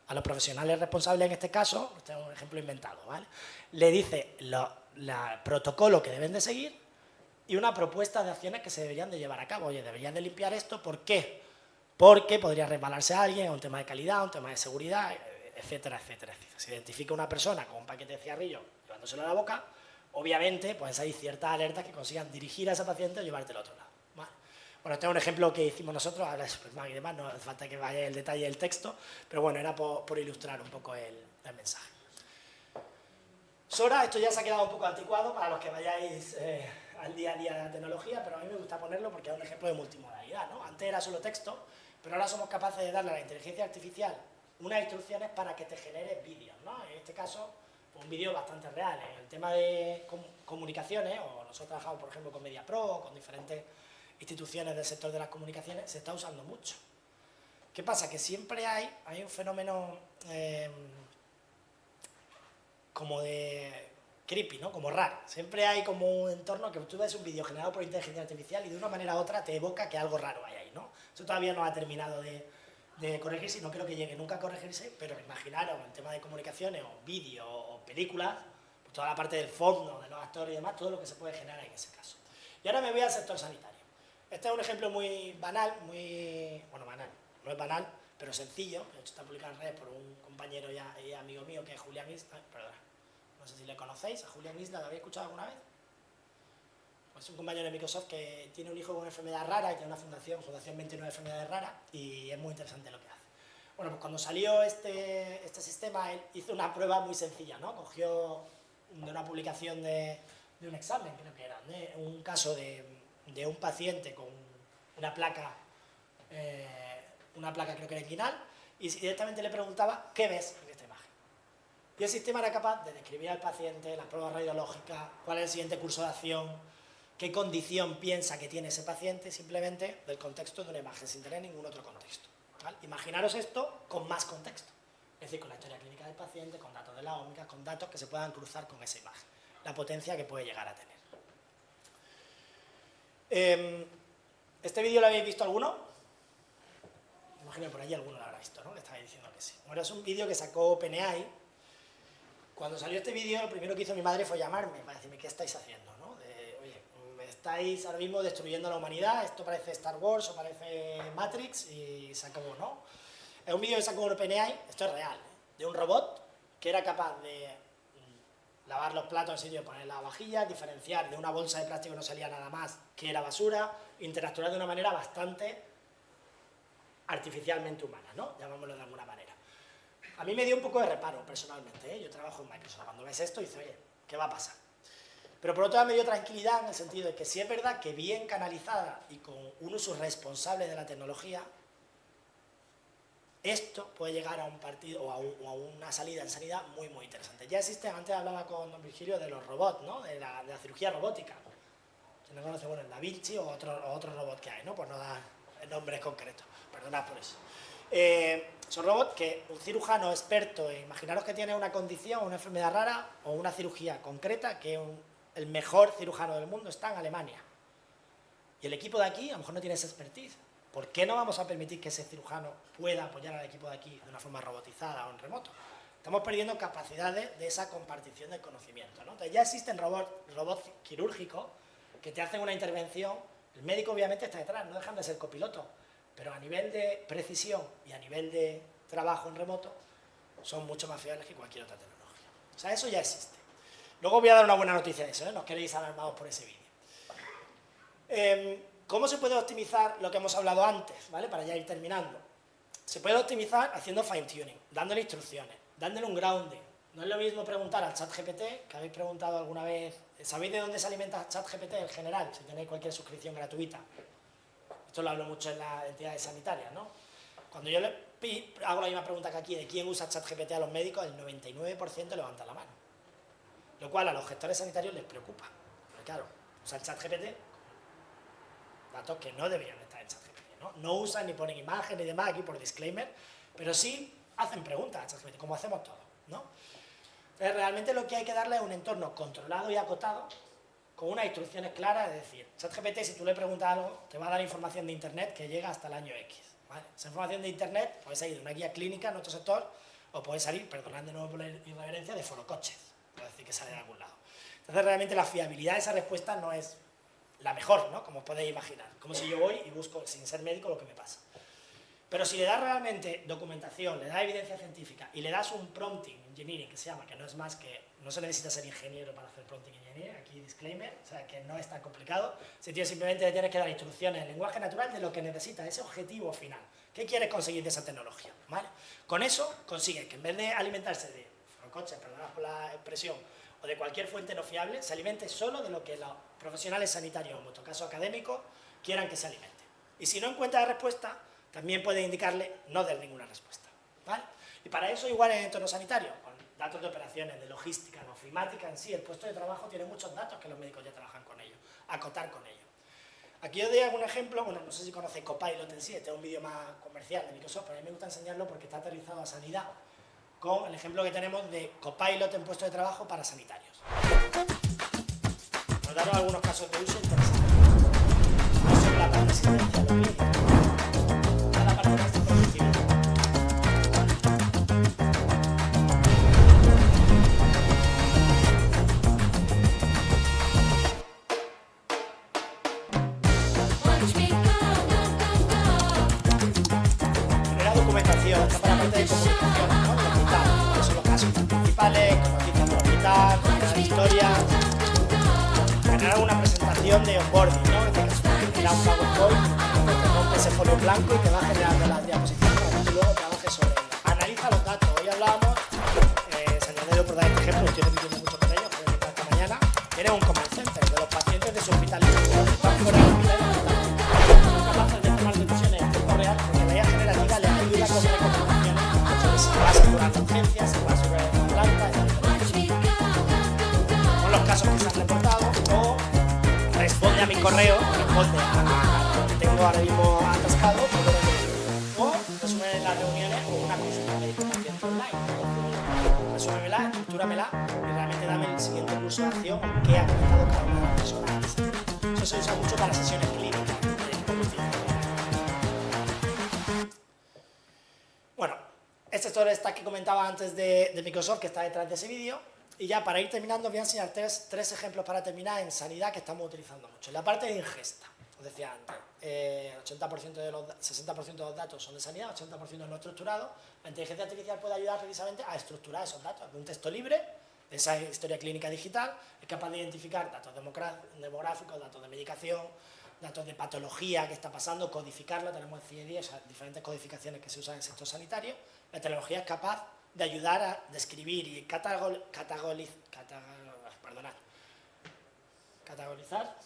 a los profesionales responsables en este caso, este es un ejemplo inventado, ¿vale? Le dice el protocolo que deben de seguir y una propuesta de acciones que se deberían de llevar a cabo. Oye, deberían de limpiar esto, ¿por qué? Porque podría resbalarse a alguien, un tema de calidad, un tema de seguridad, etcétera, etcétera, etcétera. Si identifica una persona con un paquete de cigarrillo llevándoselo a la boca, obviamente pueden salir ciertas alertas que consigan dirigir a ese paciente o llevártelo a otro lado. ¿Vale? Bueno, este es un ejemplo que hicimos nosotros, ahora es Superman y demás, no hace falta que vaya el detalle del texto, pero bueno, era por ilustrar un poco el mensaje. Sora, esto ya se ha quedado un poco anticuado para los que vayáis al día a día de la tecnología, pero a mí me gusta ponerlo porque es un ejemplo de multimodalidad, ¿no? Antes era solo texto, pero ahora somos capaces de darle a la inteligencia artificial unas instrucciones para que te genere vídeos, ¿no? En este caso, un vídeo bastante real. En el tema de comunicaciones, o nosotros trabajamos, por ejemplo, con MediaPro o con diferentes instituciones del sector de las comunicaciones, se está usando mucho. ¿Qué pasa? Que siempre hay un fenómeno como de creepy, ¿no? Como raro. Siempre hay como un entorno que tú ves un vídeo generado por inteligencia artificial y de una manera u otra te evoca que algo raro hay ahí, ¿no? Eso todavía no ha terminado de corregirse y no creo que llegue nunca a corregirse, pero imaginaros en tema de comunicaciones o vídeo o películas, pues toda la parte del fondo, de los actores y demás, todo lo que se puede generar en ese caso. Y ahora me voy al sector sanitario. Este es un ejemplo muy banal, bueno, banal, no es banal, pero sencillo. De hecho está publicado en redes por un compañero y amigo mío que es Julián Isla, perdona, no sé si le conocéis, a Julián Isla, ¿lo habéis escuchado alguna vez? Pues es un compañero de Microsoft que tiene un hijo con una enfermedad rara y tiene una fundación 29 Enfermedades Raras, y es muy interesante lo que hace. Bueno, pues cuando salió este sistema, él hizo una prueba muy sencilla, ¿no? Cogió de una publicación de un examen, creo que era, un caso de un paciente con una placa creo que era inguinal, y directamente le preguntaba, ¿qué ves en esta imagen? Y el sistema era capaz de describir al paciente, las pruebas radiológicas, cuál es el siguiente curso de acción, qué condición piensa que tiene ese paciente, simplemente del contexto de una imagen, sin tener ningún otro contexto. ¿Vale? Imaginaros esto con más contexto, es decir, con la historia clínica del paciente, con datos de la ómica, con datos que se puedan cruzar con esa imagen, la potencia que puede llegar a tener. ¿Este vídeo lo habéis visto alguno? Imagino que por ahí alguno lo habrá visto, ¿no? Le estaba diciendo que sí. Bueno, es un vídeo que sacó OpenAI Cuando salió este vídeo, lo primero que hizo mi madre fue llamarme para decirme, ¿qué estáis haciendo? ¿No? Oye, estáis ahora mismo destruyendo la humanidad, esto parece Star Wars o parece Matrix y se acabó, ¿no? Es un vídeo que sacó en OpenAI, esto es real, de un robot que era capaz de lavar los platos en sitio de poner las vajillas, diferenciar de una bolsa de plástico que no salía nada más que era basura, interactuar de una manera bastante artificialmente humana, ¿no? Llamámoslo de alguna manera. A mí me dio un poco de reparo, personalmente, ¿eh? Yo trabajo en Microsoft, cuando ves esto dices, oye, ¿qué va a pasar? Pero por otro lado me dio tranquilidad en el sentido de que sí es verdad que bien canalizada y con un uso responsable de la tecnología, esto puede llegar a un partido o a una salida en sanidad muy, muy interesante. Ya existen, antes hablaba con don Virgilio de los robots, ¿no? De la cirugía robótica. Si no conoce, bueno, el Da Vinci o otro robot que hay, ¿no? Por no dar nombres concretos, perdonad por eso. Son robots que un cirujano experto, imaginaros que tiene una condición, una enfermedad rara o una cirugía concreta, que el mejor cirujano del mundo está en Alemania. Y el equipo de aquí a lo mejor no tiene esa expertise. ¿Por qué no vamos a permitir que ese cirujano pueda apoyar al equipo de aquí de una forma robotizada o en remoto? Estamos perdiendo capacidades de esa compartición del conocimiento, ¿no? Entonces ya existen robots quirúrgicos que te hacen una intervención. El médico obviamente está detrás, no dejan de ser copilotos, pero a nivel de precisión y a nivel de trabajo en remoto son mucho más fiables que cualquier otra tecnología. O sea, eso ya existe. Luego voy a dar una buena noticia de eso, ¿eh? No os queréis alarmados por ese vídeo. ¿Cómo se puede optimizar lo que hemos hablado antes, ¿vale? Para ya ir terminando. Se puede optimizar haciendo fine-tuning, dándole instrucciones, dándole un grounding. No es lo mismo preguntar al ChatGPT, que habéis preguntado alguna vez, ¿sabéis de dónde se alimenta ChatGPT en general? Si tenéis cualquier suscripción gratuita. Esto lo hablo mucho en las entidades sanitarias, ¿no? Cuando yo le hago la misma pregunta que aquí, de quién usa ChatGPT a los médicos, el 99% levanta la mano. Lo cual a los gestores sanitarios les preocupa. Porque claro, usan ChatGPT, datos que no deberían estar en ChatGPT, ¿no? No usan ni ponen imágenes ni demás aquí por disclaimer, pero sí hacen preguntas a ChatGPT, como hacemos todos, ¿no? Entonces, realmente lo que hay que darle es un entorno controlado y acotado, con unas instrucciones claras, es decir, ChatGPT, si tú le preguntas algo, te va a dar información de Internet que llega hasta el año X, ¿vale? Esa información de Internet puede salir de una guía clínica en nuestro sector, o puede salir, perdonad de nuevo por la irreverencia, de forocoches, puede decir que sale de algún lado. Entonces, realmente la fiabilidad de esa respuesta no es la mejor, ¿no? Como podéis imaginar, como si yo voy y busco, sin ser médico, lo que me pasa. Pero si le das realmente documentación, le das evidencia científica y le das un prompting engineering, que se llama, que no es más que, no se necesita ser ingeniero para hacer prompting engineering, aquí disclaimer, o sea, que no es tan complicado, simplemente le tienes que dar instrucciones en lenguaje natural de lo que necesita, ese objetivo final. ¿Qué quieres conseguir de esa tecnología? ¿Vale? Con eso consigues que en vez de alimentarse de coches, perdonad por la expresión, o de cualquier fuente no fiable, se alimente solo de lo que los profesionales sanitarios, en vuestro caso académicos, quieran que se alimente. Y si no encuentra respuesta, también puede indicarle no dar ninguna respuesta, ¿vale? Y para eso igual en el entorno sanitario, con datos de operaciones, de logística, no ofimática en sí, el puesto de trabajo tiene muchos datos que los médicos ya trabajan con ellos, acotar con ellos. Aquí os doy algún ejemplo, bueno, no sé si conocéis Copilot en sí, este es un vídeo más comercial de Microsoft, pero a mí me gusta enseñarlo porque está aterrizado a sanidad, con el ejemplo que tenemos de Copilot en puesto de trabajo para sanitarios. Os daré algunos casos de uso interesantes. Esto es la parte de asistencia, lo clínico. La parte de asistencia civil. Primera documentación, esta para la parte de comunicación, ¿no? El hospital, ¿cuáles son los casos principales, noticias del hospital, contar historias, generar una presentación de onboarding, ¿no? En este caso, generar un PowerPoint, te rompe ese folio blanco y te va generando las diapositivas para que tú luego trabajes sobre ellas. Analiza los datos. Hoy hablábamos, se añadió por dar este ejemplo, estoy repitiendo mucho con ellos, pero esta mañana, tienes un command center de los pacientes de su hospital que están fuera del hospital y son capaces de tomar decisiones en tiempo real porque la IA generativa les ayuda con recomendaciones sobre si va a saturar la urgencia, si va a subir la planta, etc. Con los casos que se han reportado o responde a mi correo, responde a lo que tengo ahora mismo atascado, o resumen en las reuniones o una consulta médico-paciente online. Resúmemela, estructúramela y realmente dame el siguiente curso de acción o qué ha comentado cada una de las personas. Eso se usa mucho para sesiones clínicas. Bueno, este es todo software stack que comentaba antes de Microsoft, que está detrás de ese vídeo. Y ya para ir terminando, voy a enseñar tres ejemplos para terminar en sanidad que estamos utilizando mucho. En la parte de ingesta, os decía antes, 60% de los datos son de sanidad, 80% no estructurados. La inteligencia artificial puede ayudar precisamente a estructurar esos datos. De un texto libre, de esa historia clínica digital, es capaz de identificar datos demográficos, datos de medicación, datos de patología que está pasando, codificarlo. Tenemos CIE10, o sea, diferentes codificaciones que se usan en el sector sanitario. La tecnología es capaz de ayudar a describir y categorizar,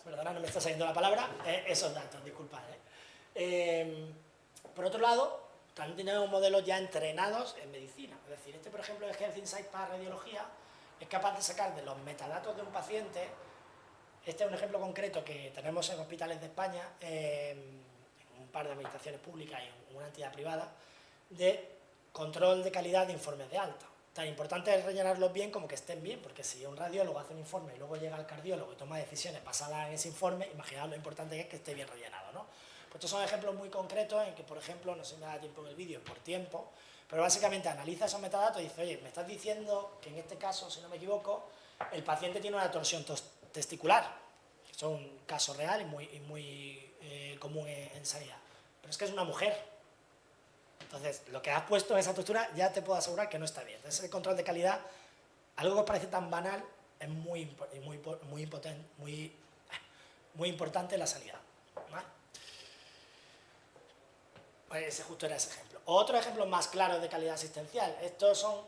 no me está saliendo la palabra, esos datos, disculpad. Por otro lado, también tenemos modelos ya entrenados en medicina. Es decir, por ejemplo, el Health Insight para radiología es capaz de sacar de los metadatos de un paciente. Este es un ejemplo concreto que tenemos en hospitales de España, en un par de administraciones públicas y en una entidad privada, de control de calidad de informes de alta. Tan importante es rellenarlos bien como que estén bien, porque si un radiólogo hace un informe y luego llega el cardiólogo y toma decisiones basadas en ese informe, imaginaos lo importante que es que esté bien rellenado, ¿no? Pues estos son ejemplos muy concretos en que, por ejemplo, no sé si me da tiempo en el vídeo por tiempo, pero básicamente analiza esos metadatos y dice, oye, me estás diciendo que en este caso, si no me equivoco, el paciente tiene una torsión testicular. Eso es un caso real y muy común en sanidad. Pero es que es una mujer. Entonces, lo que has puesto en esa textura ya te puedo asegurar que no está bien. Entonces, el control de calidad, algo que os parece tan banal, es muy importante en la sanidad, ¿vale? Pues ese justo era ese ejemplo. Otro ejemplo más claro de calidad asistencial. Estos son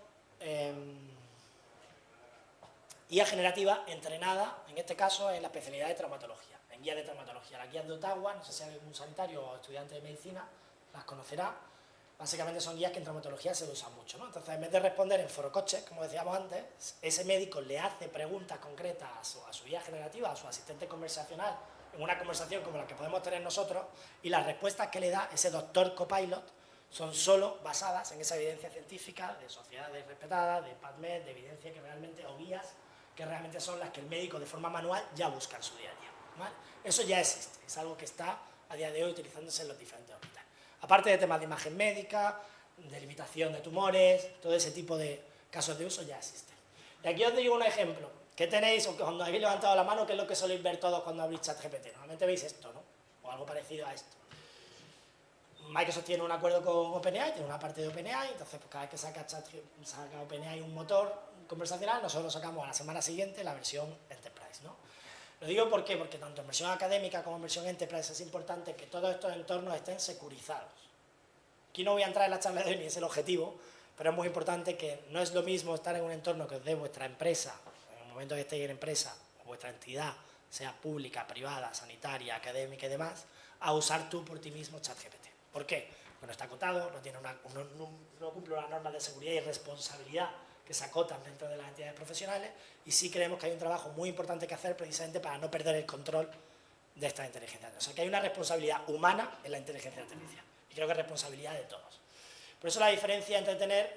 IA generativa entrenada, en este caso, en la especialidad de traumatología, en guías de traumatología. Las guías de Ottawa, no sé si hay algún sanitario o estudiante de medicina, las conocerá. Básicamente son guías que en traumatología se usan mucho, ¿no? Entonces, en vez de responder en forocoches, como decíamos antes, ese médico le hace preguntas concretas a su guía generativa, a su asistente conversacional, en una conversación como la que podemos tener nosotros, y las respuestas que le da ese doctor copilot son solo basadas en esa evidencia científica de sociedades respetadas, de PubMed, de evidencia que realmente, o guías que realmente son las que el médico de forma manual ya busca en su día a día, ¿vale? Eso ya existe, es algo que está a día de hoy utilizándose en los diferentes hospitales. Aparte de temas de imagen médica, de limitación de tumores, todo ese tipo de casos de uso ya existen. Y aquí os digo un ejemplo. ¿Qué tenéis, o cuando habéis levantado la mano, qué es lo que soléis ver todos cuando abrís ChatGPT? Normalmente veis esto, ¿no? O algo parecido a esto. Microsoft tiene un acuerdo con OpenAI, tiene una parte de OpenAI, entonces pues, cada vez que saca OpenAI un motor conversacional, nosotros sacamos a la semana siguiente la versión Enterprise, ¿no? Lo digo ¿por qué? Porque tanto en versión académica como en versión Enterprise es importante que todos estos entornos estén securizados. Aquí no voy a entrar en la charla de hoy ni es el objetivo, pero es muy importante que no es lo mismo estar en un entorno que os dé vuestra empresa, en el momento que estéis en empresa, o vuestra entidad, sea pública, privada, sanitaria, académica y demás, a usar tú por ti mismo ChatGPT. ¿Por qué? Porque no está acotado, no cumple las normas de seguridad y responsabilidad que se acotan dentro de las entidades profesionales, y sí creemos que hay un trabajo muy importante que hacer precisamente para no perder el control de esta inteligencia artificial. O sea, que hay una responsabilidad humana en la inteligencia artificial, y creo que es responsabilidad de todos. Por eso la diferencia entre tener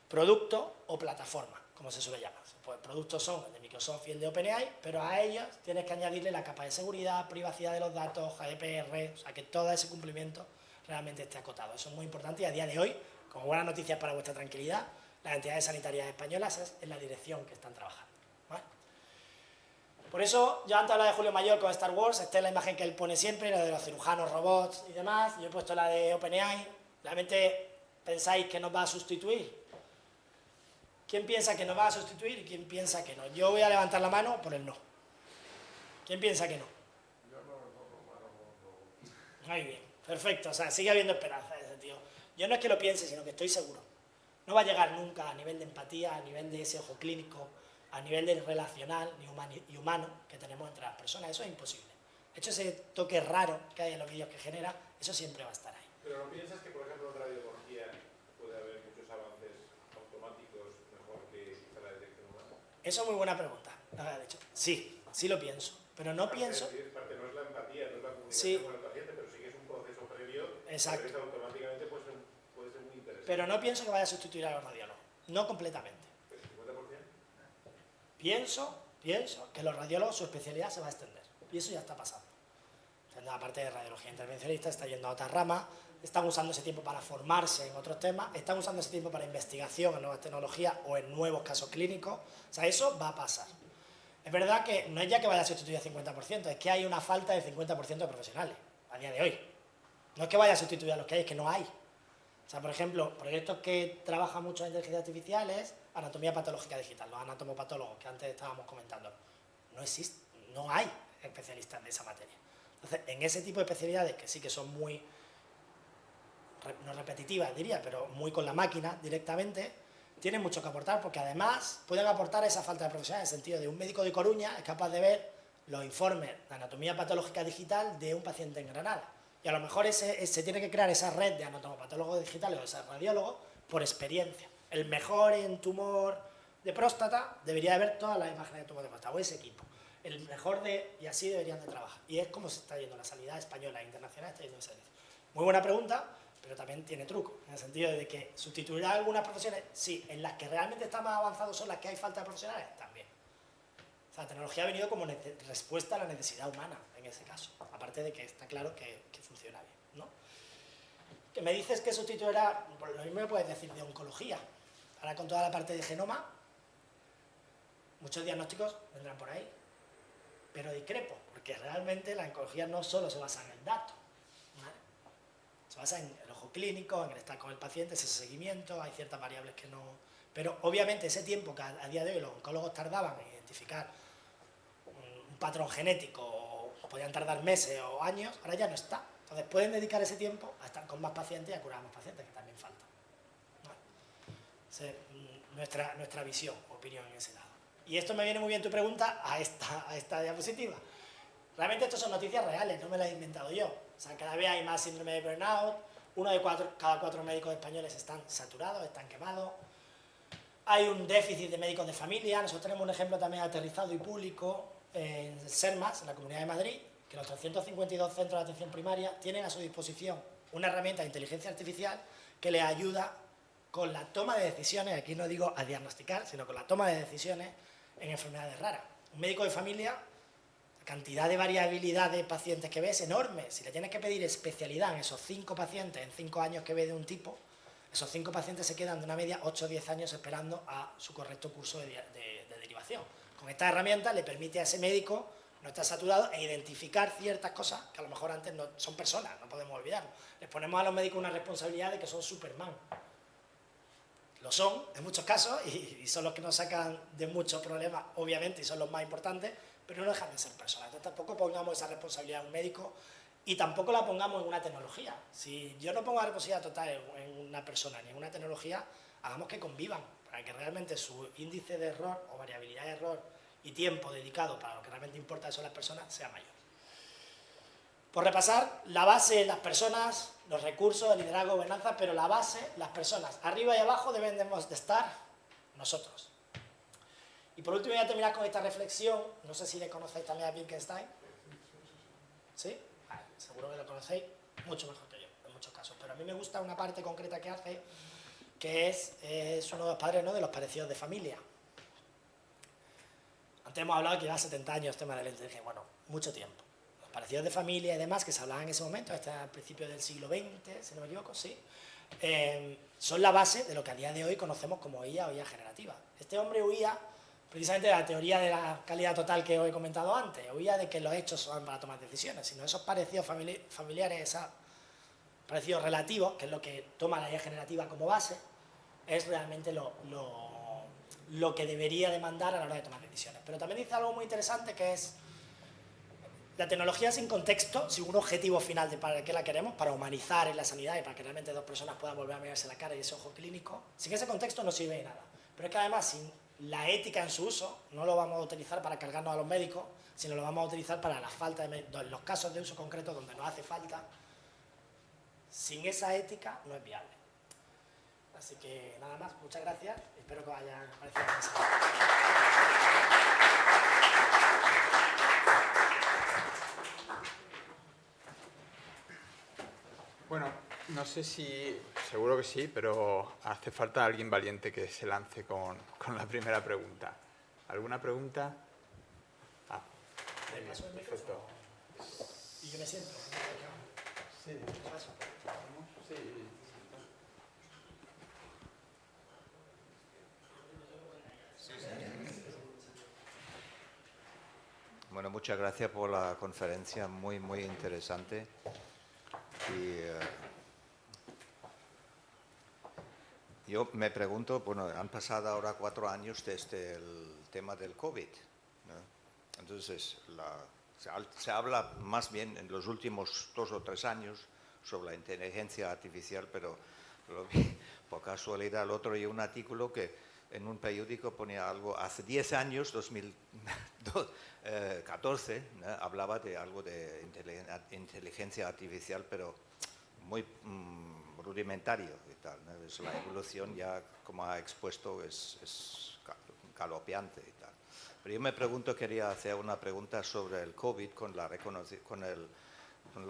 producto o plataforma, como se suele llamar. Pues productos son el de Microsoft y el de OpenAI, pero a ellos tienes que añadirle la capa de seguridad, privacidad de los datos, GDPR, o sea, que todo ese cumplimiento realmente esté acotado. Eso es muy importante y a día de hoy, como buenas noticias para vuestra tranquilidad, las entidades sanitarias españolas es en la dirección que están trabajando, ¿vale? Por eso, yo antes hablaba de Julio Mayor con Star Wars, esta es la imagen que él pone siempre, la de los cirujanos, robots y demás. Yo he puesto la de OpenAI. ¿Realmente pensáis que nos va a sustituir? ¿Quién piensa que nos va a sustituir y quién piensa que no? Yo voy a levantar la mano por el no. ¿Quién piensa que no? Muy bien, perfecto, o sea, sigue habiendo esperanza de ese tío. Yo no es que lo piense, sino que estoy seguro. No va a llegar nunca a nivel de empatía, a nivel de ese ojo clínico, a nivel de relacional y humano que tenemos entre las personas. Eso es imposible. De hecho, ese toque raro que hay en los vídeos que genera, eso siempre va a estar ahí. ¿Pero no piensas que, por ejemplo, en radiología puede haber muchos avances automáticos mejor que la detección humana? Eso es muy buena pregunta, la verdad, de hecho. Sí, sí lo pienso, pero no pienso... Parte no es la empatía, no es la comunicación sí, con el paciente, pero sí que es un proceso previo. Exacto. Que automáticamente puede ser muy interesante. Pero no pienso que vaya a sustituir a los radiólogos, no completamente. ¿El 50%? Pienso que los radiólogos, su especialidad se va a extender, y eso ya está pasando. aparte de radiología intervencionista, está yendo a otra rama, están usando ese tiempo para formarse en otros temas, están usando ese tiempo para investigación en nuevas tecnologías o en nuevos casos clínicos. O sea, eso va a pasar. Es verdad que no es ya que vaya a sustituir al 50%, es que hay una falta de 50% de profesionales a día de hoy. No es que vaya a sustituir a los que hay, es que no hay. O sea, por ejemplo, proyectos que trabajan mucho en inteligencia artificial es anatomía patológica digital, los anatomopatólogos que antes estábamos comentando. No existe, no hay especialistas de esa materia. Entonces, en ese tipo de especialidades que sí que son muy, no repetitivas diría, pero muy con la máquina directamente, tienen mucho que aportar porque además pueden aportar esa falta de profesionales en el sentido de un médico de Coruña es capaz de ver los informes de anatomía patológica digital de un paciente en Granada. Y a lo mejor se tiene que crear esa red de anatomopatólogos digitales o de esos radiólogos por experiencia. El mejor en tumor de próstata debería de ver todas las imágenes de tumor de próstata, o ese equipo. El mejor y así deberían de trabajar. Y es como se está yendo la sanidad española e internacional, está yendo en servicio. Muy buena pregunta, pero también tiene truco, en el sentido de que sustituirá algunas profesiones, sí, en las que realmente está más avanzado son las que hay falta de profesionales, también. O sea, la tecnología ha venido como respuesta a la necesidad humana, en ese caso, aparte de que está claro que funciona bien, ¿no? Que me dices que sustituirá, pues lo mismo me puedes decir de oncología. Ahora con toda la parte de genoma, muchos diagnósticos vendrán por ahí, pero discrepo, porque realmente la oncología no solo se basa en el dato, ¿vale? Se basa en el ojo clínico, en el estar con el paciente, ese seguimiento, hay ciertas variables que no... Pero obviamente ese tiempo que a día de hoy los oncólogos tardaban en identificar un patrón genético o podían tardar meses o años, ahora ya no está. Entonces pueden dedicar ese tiempo a estar con más pacientes y a curar a más pacientes, que también falta. ¿Vale? Esa es nuestra visión, opinión en ese lado. Y esto me viene muy bien tu pregunta a esta diapositiva. Realmente esto son noticias reales, no me las he inventado yo. O sea, cada vez hay más síndrome de burnout, cada 4 médicos españoles están saturados, están quemados. Hay un déficit de médicos de familia. Nosotros tenemos un ejemplo también aterrizado y público en el SERMAS, en la Comunidad de Madrid, que los 352 centros de atención primaria tienen a su disposición una herramienta de inteligencia artificial que les ayuda con la toma de decisiones, aquí no digo a diagnosticar, sino con la toma de decisiones en enfermedades raras. Un médico de familia, la cantidad de variabilidad de pacientes que ve es enorme. Si le tienes que pedir especialidad en esos 5 pacientes en 5 años que ve de un tipo, esos 5 pacientes se quedan de una media 8 o 10 años esperando a su correcto curso de derivación. Con esta herramienta le permite a ese médico no estar saturado e identificar ciertas cosas que a lo mejor antes no son personas, no podemos olvidarlo. Les ponemos a los médicos una responsabilidad de que son Superman. Lo son, en muchos casos, y son los que nos sacan de muchos problemas, obviamente, y son los más importantes, pero no dejan de ser personas. Entonces tampoco pongamos esa responsabilidad a un médico y tampoco la pongamos en una tecnología. Si yo no pongo la responsabilidad total en una persona ni en una tecnología, hagamos que convivan, para que realmente su índice de error o variabilidad de error y tiempo dedicado para lo que realmente importa son las personas sea mayor. Por repasar, la base, las personas, los recursos, el liderazgo, gobernanza, pero la base, las personas, arriba y abajo debemos de estar nosotros. Y por último voy a terminar con esta reflexión, no sé si le conocéis también a Wittgenstein, ¿sí? Vale, seguro que lo conocéis mucho mejor que yo, en muchos casos, pero a mí me gusta una parte concreta que hace, que es uno de los padres, ¿no?, de los parecidos de familia. Antes hemos hablado que lleva 70 años el tema de la inteligencia, bueno, mucho tiempo. Los parecidos de familia y demás que se hablaban en ese momento, hasta el principio del siglo XX, si no me equivoco, sí, son la base de lo que a día de hoy conocemos como IA o IA generativa. Este hombre huía precisamente de la teoría de la calidad total que os he comentado antes, huía de que los hechos son para tomar decisiones, sino esos parecidos familiares, esos parecidos relativos, que es lo que toma la IA generativa como base, es realmente lo que debería demandar a la hora de tomar decisiones. Pero también dice algo muy interesante que es la tecnología sin contexto, sin un objetivo final de para qué la queremos, para humanizar en la sanidad y para que realmente 2 personas puedan volver a mirarse la cara y ese ojo clínico, sin ese contexto no sirve de nada. Pero es que además sin la ética en su uso no lo vamos a utilizar para cargarnos a los médicos, sino lo vamos a utilizar para la falta de en los casos de uso concreto donde nos hace falta. Sin esa ética no es viable. Así que nada más, muchas gracias, espero que os haya parecido interesante. Bueno, no sé si, seguro que sí, pero hace falta alguien valiente que se lance con la primera pregunta. ¿Alguna pregunta? Ah, perfecto. Y yo me siento. Sí. Paso. Bueno, muchas gracias por la conferencia, muy interesante. Y yo me pregunto, bueno, han pasado ahora 4 años desde el tema del COVID, ¿no? Entonces, se habla más bien en los últimos 2 o 3 años sobre la inteligencia artificial, pero lo vi por casualidad el otro día un artículo que en un periódico ponía algo, hace 10 años, 2014, ¿no? Hablaba de algo de inteligencia artificial, pero muy rudimentario y tal, ¿no? La evolución ya, como ha expuesto, es galopeante y tal. Pero yo me pregunto, quería hacer una pregunta sobre el COVID con la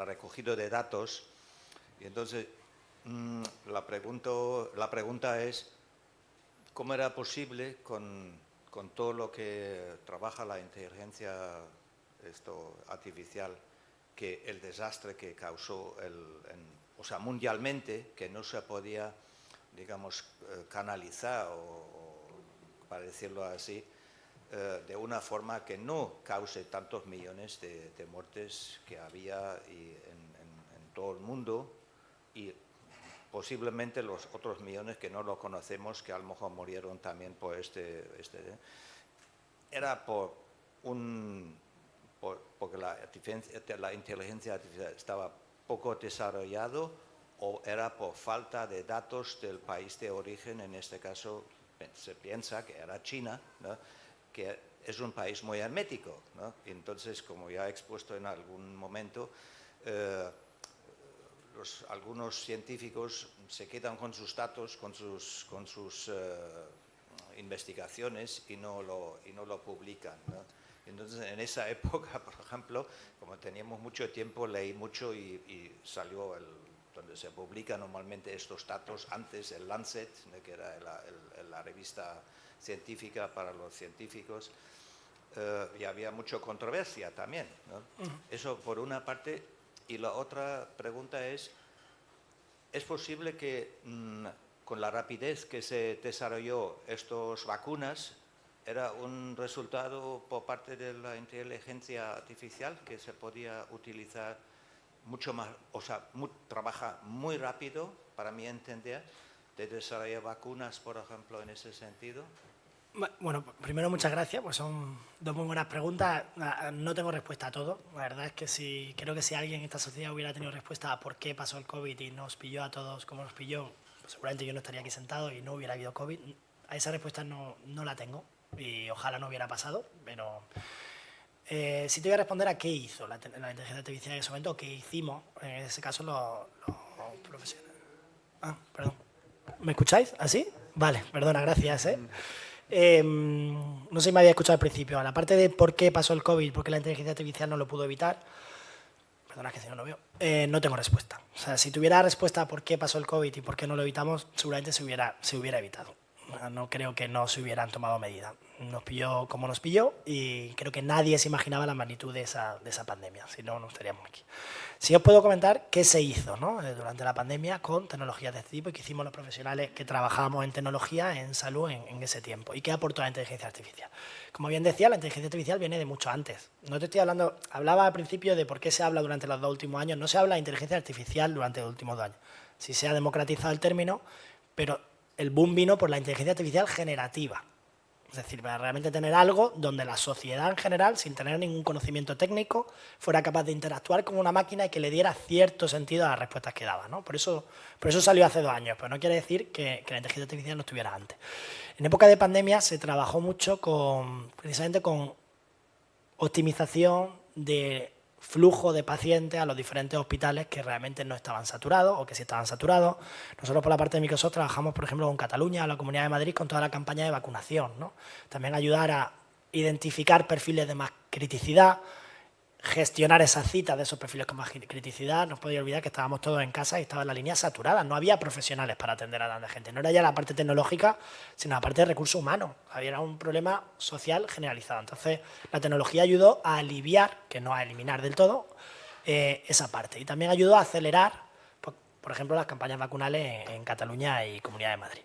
recogida de datos. Y entonces, la pregunta es, ¿cómo era posible con todo lo que trabaja la inteligencia artificial, que el desastre que causó mundialmente, que no se podía, digamos, canalizar o para decirlo así, de una forma que no cause tantos millones de muertes que había en todo el mundo, y posiblemente los otros millones que no lo conocemos, que a lo mejor murieron también por era porque la inteligencia artificial estaba poco desarrollado, o era por falta de datos del país de origen. En este caso se piensa que era China, ¿no? Que es un país muy hermético, ¿no? Entonces, como ya he expuesto en algún momento, algunos científicos se quedan con sus datos, con sus investigaciones, y no lo publican, ¿no? Entonces, en esa época, por ejemplo, como teníamos mucho tiempo, leí mucho y salió donde se publican normalmente estos datos antes, el Lancet, ¿no? Que era la revista científica para los científicos, y había mucha controversia también, ¿no? Eso por una parte. Y la otra pregunta ¿es posible que con la rapidez que se desarrolló estas vacunas, era un resultado por parte de la inteligencia artificial, que se podía utilizar mucho más, trabaja muy rápido, para mi entender, de desarrollar vacunas, por ejemplo, en ese sentido? Bueno, primero muchas gracias, pues son 2 muy buenas preguntas. No tengo respuesta a todo. La verdad es que creo que si alguien en esta sociedad hubiera tenido respuesta a por qué pasó el COVID y nos pilló a todos como nos pilló, pues seguramente yo no estaría aquí sentado y no hubiera habido COVID. A esa respuesta no la tengo, y ojalá no hubiera pasado, pero sí te voy a responder a qué hizo la inteligencia artificial en ese momento, o qué hicimos en ese caso los profesionales. Perdón. ¿Me escucháis? ¿Así? Vale, perdona, gracias, no sé si me había escuchado al principio. A la parte de por qué pasó el COVID, por qué la inteligencia artificial no lo pudo evitar, perdona, que si no lo veo, no tengo respuesta. O sea, si tuviera respuesta a por qué pasó el COVID y por qué no lo evitamos, seguramente se hubiera evitado. No creo que no se hubieran tomado medidas. Nos pilló como nos pilló, y creo que nadie se imaginaba la magnitud de esa pandemia, si no, no estaríamos aquí. Sí os puedo comentar qué se hizo, ¿no? Durante la pandemia con tecnologías de este tipo, y qué hicimos los profesionales que trabajábamos en tecnología, en salud, en ese tiempo, y qué aportó la inteligencia artificial. Como bien decía, la inteligencia artificial viene de mucho antes. No te estoy hablando, hablaba al principio de por qué se habla durante los 2 últimos años. No se habla de inteligencia artificial durante los últimos 2 años. Sí se ha democratizado el término, pero el boom vino por la inteligencia artificial generativa. Es decir, para realmente tener algo donde la sociedad en general, sin tener ningún conocimiento técnico, fuera capaz de interactuar con una máquina y que le diera cierto sentido a las respuestas que daba, ¿no? Por eso salió hace 2 años, pero no quiere decir que la inteligencia artificial no estuviera antes. En época de pandemia se trabajó mucho precisamente con optimización de flujo de pacientes a los diferentes hospitales que realmente no estaban saturados, o que sí estaban saturados. Nosotros, por la parte de Microsoft, trabajamos, por ejemplo, con Cataluña, la Comunidad de Madrid, con toda la campaña de vacunación, ¿no? También ayudar a identificar perfiles de más criticidad, gestionar esas citas de esos perfiles con más criticidad. No os podéis olvidar que estábamos todos en casa y estaba la línea saturada. No había profesionales para atender a tanta gente. No era ya la parte tecnológica, sino la parte de recursos humanos. Había un problema social generalizado. Entonces, la tecnología ayudó a aliviar, que no a eliminar del todo, esa parte. Y también ayudó a acelerar, por ejemplo, las campañas vacunales en Cataluña y Comunidad de Madrid.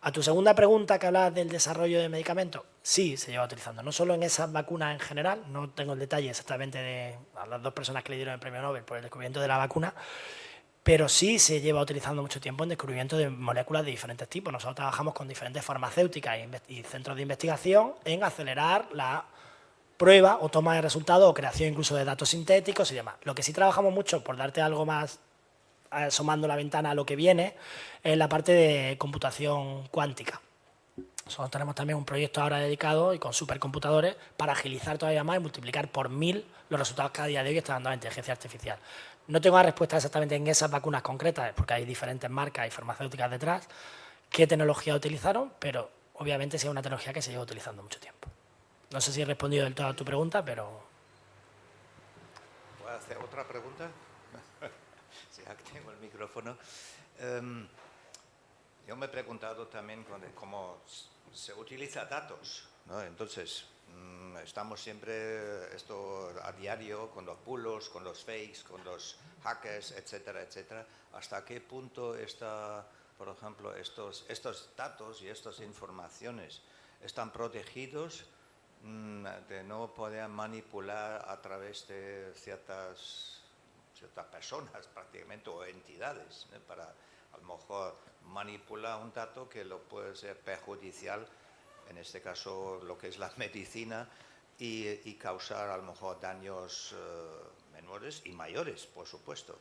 A tu segunda pregunta, que hablabas del desarrollo de medicamentos, sí se lleva utilizando, no solo en esas vacunas en general, no tengo el detalle exactamente de a las 2 personas que le dieron el premio Nobel por el descubrimiento de la vacuna, pero sí se lleva utilizando mucho tiempo en descubrimiento de moléculas de diferentes tipos. Nosotros trabajamos con diferentes farmacéuticas y centros de investigación en acelerar la prueba o toma de resultados o creación incluso de datos sintéticos y demás. Lo que sí trabajamos mucho, por darte algo más asomando la ventana a lo que viene, es la parte de computación cuántica. Nosotros tenemos también un proyecto ahora dedicado y con supercomputadores para agilizar todavía más y multiplicar por 1000 los resultados que a día de hoy está dando la inteligencia artificial. No tengo la respuesta exactamente en esas vacunas concretas, porque hay diferentes marcas y farmacéuticas detrás, qué tecnología utilizaron, pero obviamente sí es una tecnología que se lleva utilizando mucho tiempo. No sé si he respondido del todo a tu pregunta, pero... ¿Puedo hacer otra pregunta? Sí, aquí tengo el micrófono. Yo me he preguntado también cómo se utiliza datos, ¿no? Entonces, estamos siempre esto a diario con los bulos, con los fakes, con los hackers, etcétera, etcétera. ¿Hasta qué punto está, por ejemplo, estos datos y estas informaciones están protegidos de no poder manipular a través de ciertas personas prácticamente o entidades, ¿no? Para a lo mejor manipular un dato que lo puede ser perjudicial, en este caso lo que es la medicina, y causar a lo mejor daños menores y mayores, por supuesto.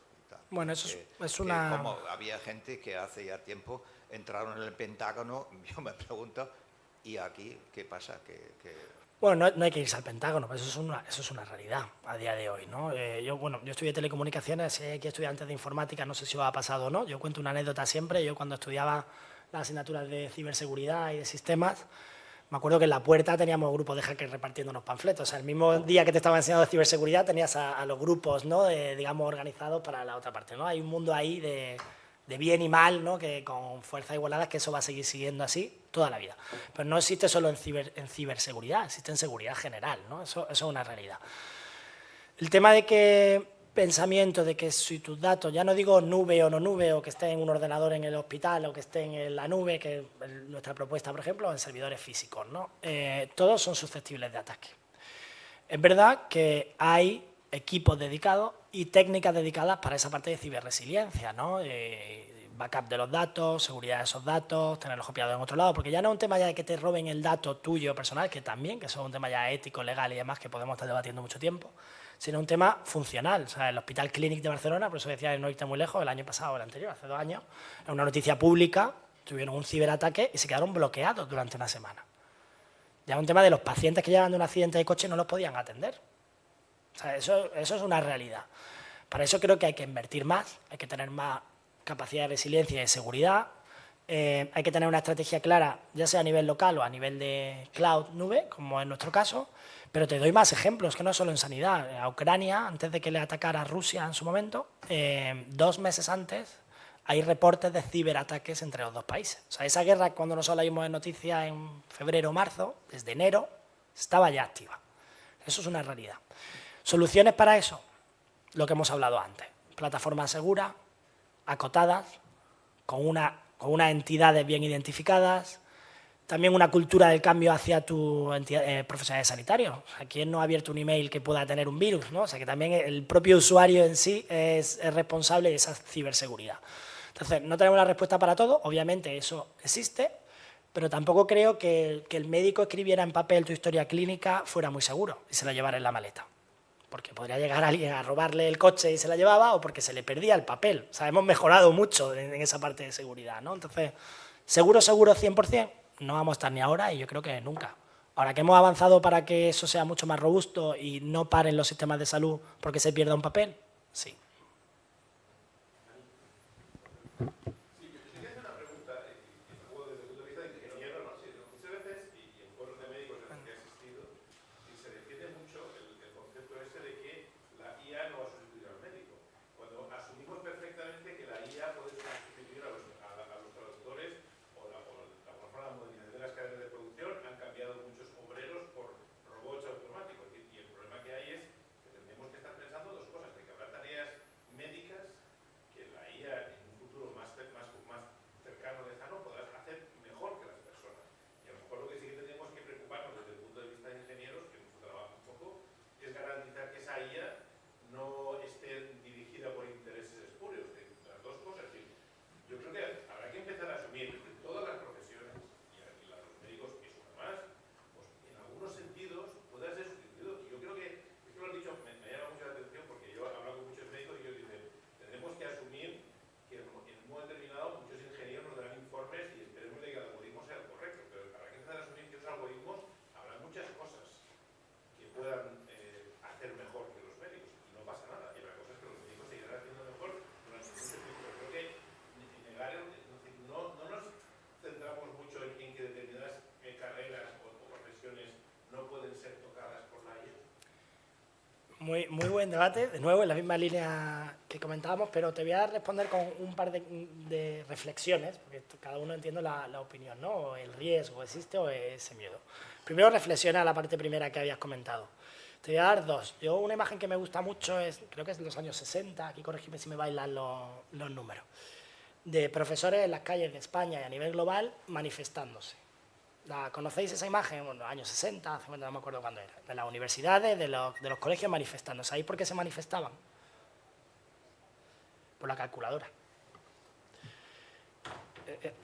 Bueno, eso es una... Como había gente que hace ya tiempo entraron en el Pentágono, yo me pregunto, ¿y aquí qué pasa? Bueno, no hay que irse al Pentágono, pero eso es una realidad a día de hoy, ¿no? Yo estudié telecomunicaciones, si hay aquí estudiantes de informática, no sé si os ha pasado o no. Yo cuento una anécdota siempre. Yo cuando estudiaba las asignaturas de ciberseguridad y de sistemas, me acuerdo que en la puerta teníamos grupos de hackers repartiéndonos panfletos. O sea, el mismo día que te estaba enseñando de ciberseguridad tenías a los grupos, ¿no? Digamos, organizados para la otra parte, ¿no? Hay un mundo ahí de bien y mal, ¿no? Que con fuerzas igualadas, que eso va a seguir siguiendo así toda la vida. Pero no existe solo en ciberseguridad, existe en seguridad general, ¿no? Eso es una realidad. El tema de que pensamiento de que si tus datos, ya no digo nube o no nube, o que esté en un ordenador en el hospital, o que esté en la nube, que es nuestra propuesta, por ejemplo, en servidores físicos, ¿no? Todos son susceptibles de ataque. Es verdad que hay equipos dedicados y técnicas dedicadas para esa parte de ciberresiliencia, ¿no? Backup de los datos, seguridad de esos datos, tenerlos copiados en otro lado, porque ya no es un tema ya de que te roben el dato tuyo personal, que también, que eso es un tema ya ético, legal y demás, que podemos estar debatiendo mucho tiempo, sino un tema funcional. O sea, el Hospital Clínic de Barcelona, por eso decía, no irte muy lejos, el año pasado o el anterior, hace 2 años, en una noticia pública, tuvieron un ciberataque y se quedaron bloqueados durante una semana. Ya es un tema de los pacientes que llegan de un accidente de coche no los podían atender. O sea, eso es una realidad. Para eso creo que hay que invertir más, hay que tener más capacidad de resiliencia y de seguridad, hay que tener una estrategia clara, ya sea a nivel local o a nivel de cloud, nube, como en nuestro caso, pero te doy más ejemplos, que no solo en sanidad. A Ucrania, antes de que le atacara a Rusia en su momento, 2 meses antes, hay reportes de ciberataques entre los 2 países. O sea, esa guerra, cuando nosotros la vimos en noticias en febrero o marzo, desde enero, estaba ya activa. Eso es una realidad. ¿Soluciones para eso? Lo que hemos hablado antes. Plataformas seguras, acotadas, con unas entidades bien identificadas, también una cultura del cambio hacia tu profesionales sanitarios. O sea, ¿quién no ha abierto un email que pueda tener un virus, ¿no? O sea, que también el propio usuario en sí es responsable de esa ciberseguridad. Entonces, no tenemos la respuesta para todo, obviamente eso existe, pero tampoco creo que el médico escribiera en papel tu historia clínica fuera muy seguro y se la llevara en la maleta. Porque podría llegar alguien a robarle el coche y se la llevaba, o porque se le perdía el papel. O sea, hemos mejorado mucho en esa parte de seguridad, ¿no? Entonces, seguro 100%, no vamos a estar ni ahora y yo creo que nunca. Ahora que hemos avanzado para que eso sea mucho más robusto y no paren los sistemas de salud porque se pierda un papel, sí. Que Muy buen debate, de nuevo en la misma línea que comentábamos, pero te voy a responder con un par de reflexiones, porque cada uno entiende la opinión, ¿no? O el riesgo existe o ese miedo. Primero reflexiona a la parte primera que habías comentado. Te voy a dar dos. Yo una imagen que me gusta mucho es, creo que es de los años 60, aquí corregime si me bailan los números, de profesores en las calles de España y a nivel global manifestándose. ¿Conocéis esa imagen? Bueno, años 60, 50, no me acuerdo cuándo era. De las universidades, de los colegios manifestándose. ¿Sabéis por qué se manifestaban? Por la calculadora.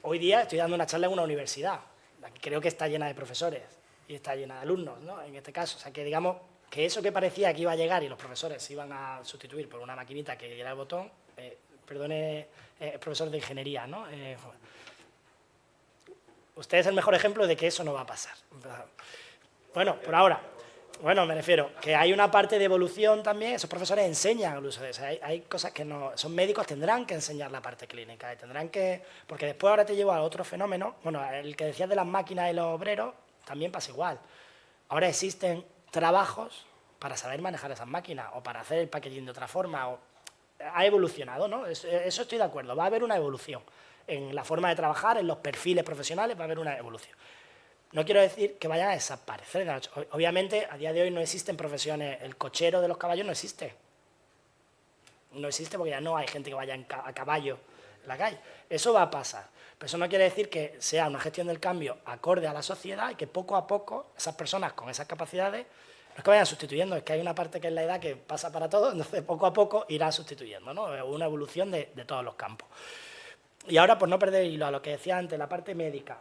Hoy día estoy dando una charla en una universidad. Creo que está llena de profesores y está llena de alumnos, ¿no? En este caso. O sea, que digamos que eso que parecía que iba a llegar y los profesores se iban a sustituir por una maquinita que diera el botón, perdone, profesor de ingeniería, ¿no? Usted es el mejor ejemplo de que eso no va a pasar. Bueno, por ahora. Bueno, me refiero que hay una parte de evolución también, esos profesores enseñan el uso de eso. Hay cosas que no... Son médicos, tendrán que enseñar la parte clínica, tendrán que... Porque después ahora te llevo a otro fenómeno. Bueno, el que decías de las máquinas y los obreros, también pasa igual. Ahora existen trabajos para saber manejar esas máquinas o para hacer el packaging de otra forma. Ha evolucionado, ¿no? Eso estoy de acuerdo, va a haber una evolución. En la forma de trabajar, en los perfiles profesionales, va a haber una evolución. No quiero decir que vayan a desaparecer. Obviamente, a día de hoy no existen profesiones. El cochero de los caballos no existe. No existe porque ya no hay gente que vaya a caballo en la calle. Eso va a pasar. Pero eso no quiere decir que sea una gestión del cambio acorde a la sociedad y que poco a poco esas personas con esas capacidades no es que vayan sustituyendo, es que hay una parte que es la edad que pasa para todos, entonces poco a poco irá sustituyendo, ¿no? Una evolución de todos los campos. Y ahora, por no perder hilo a lo que decía antes, la parte médica,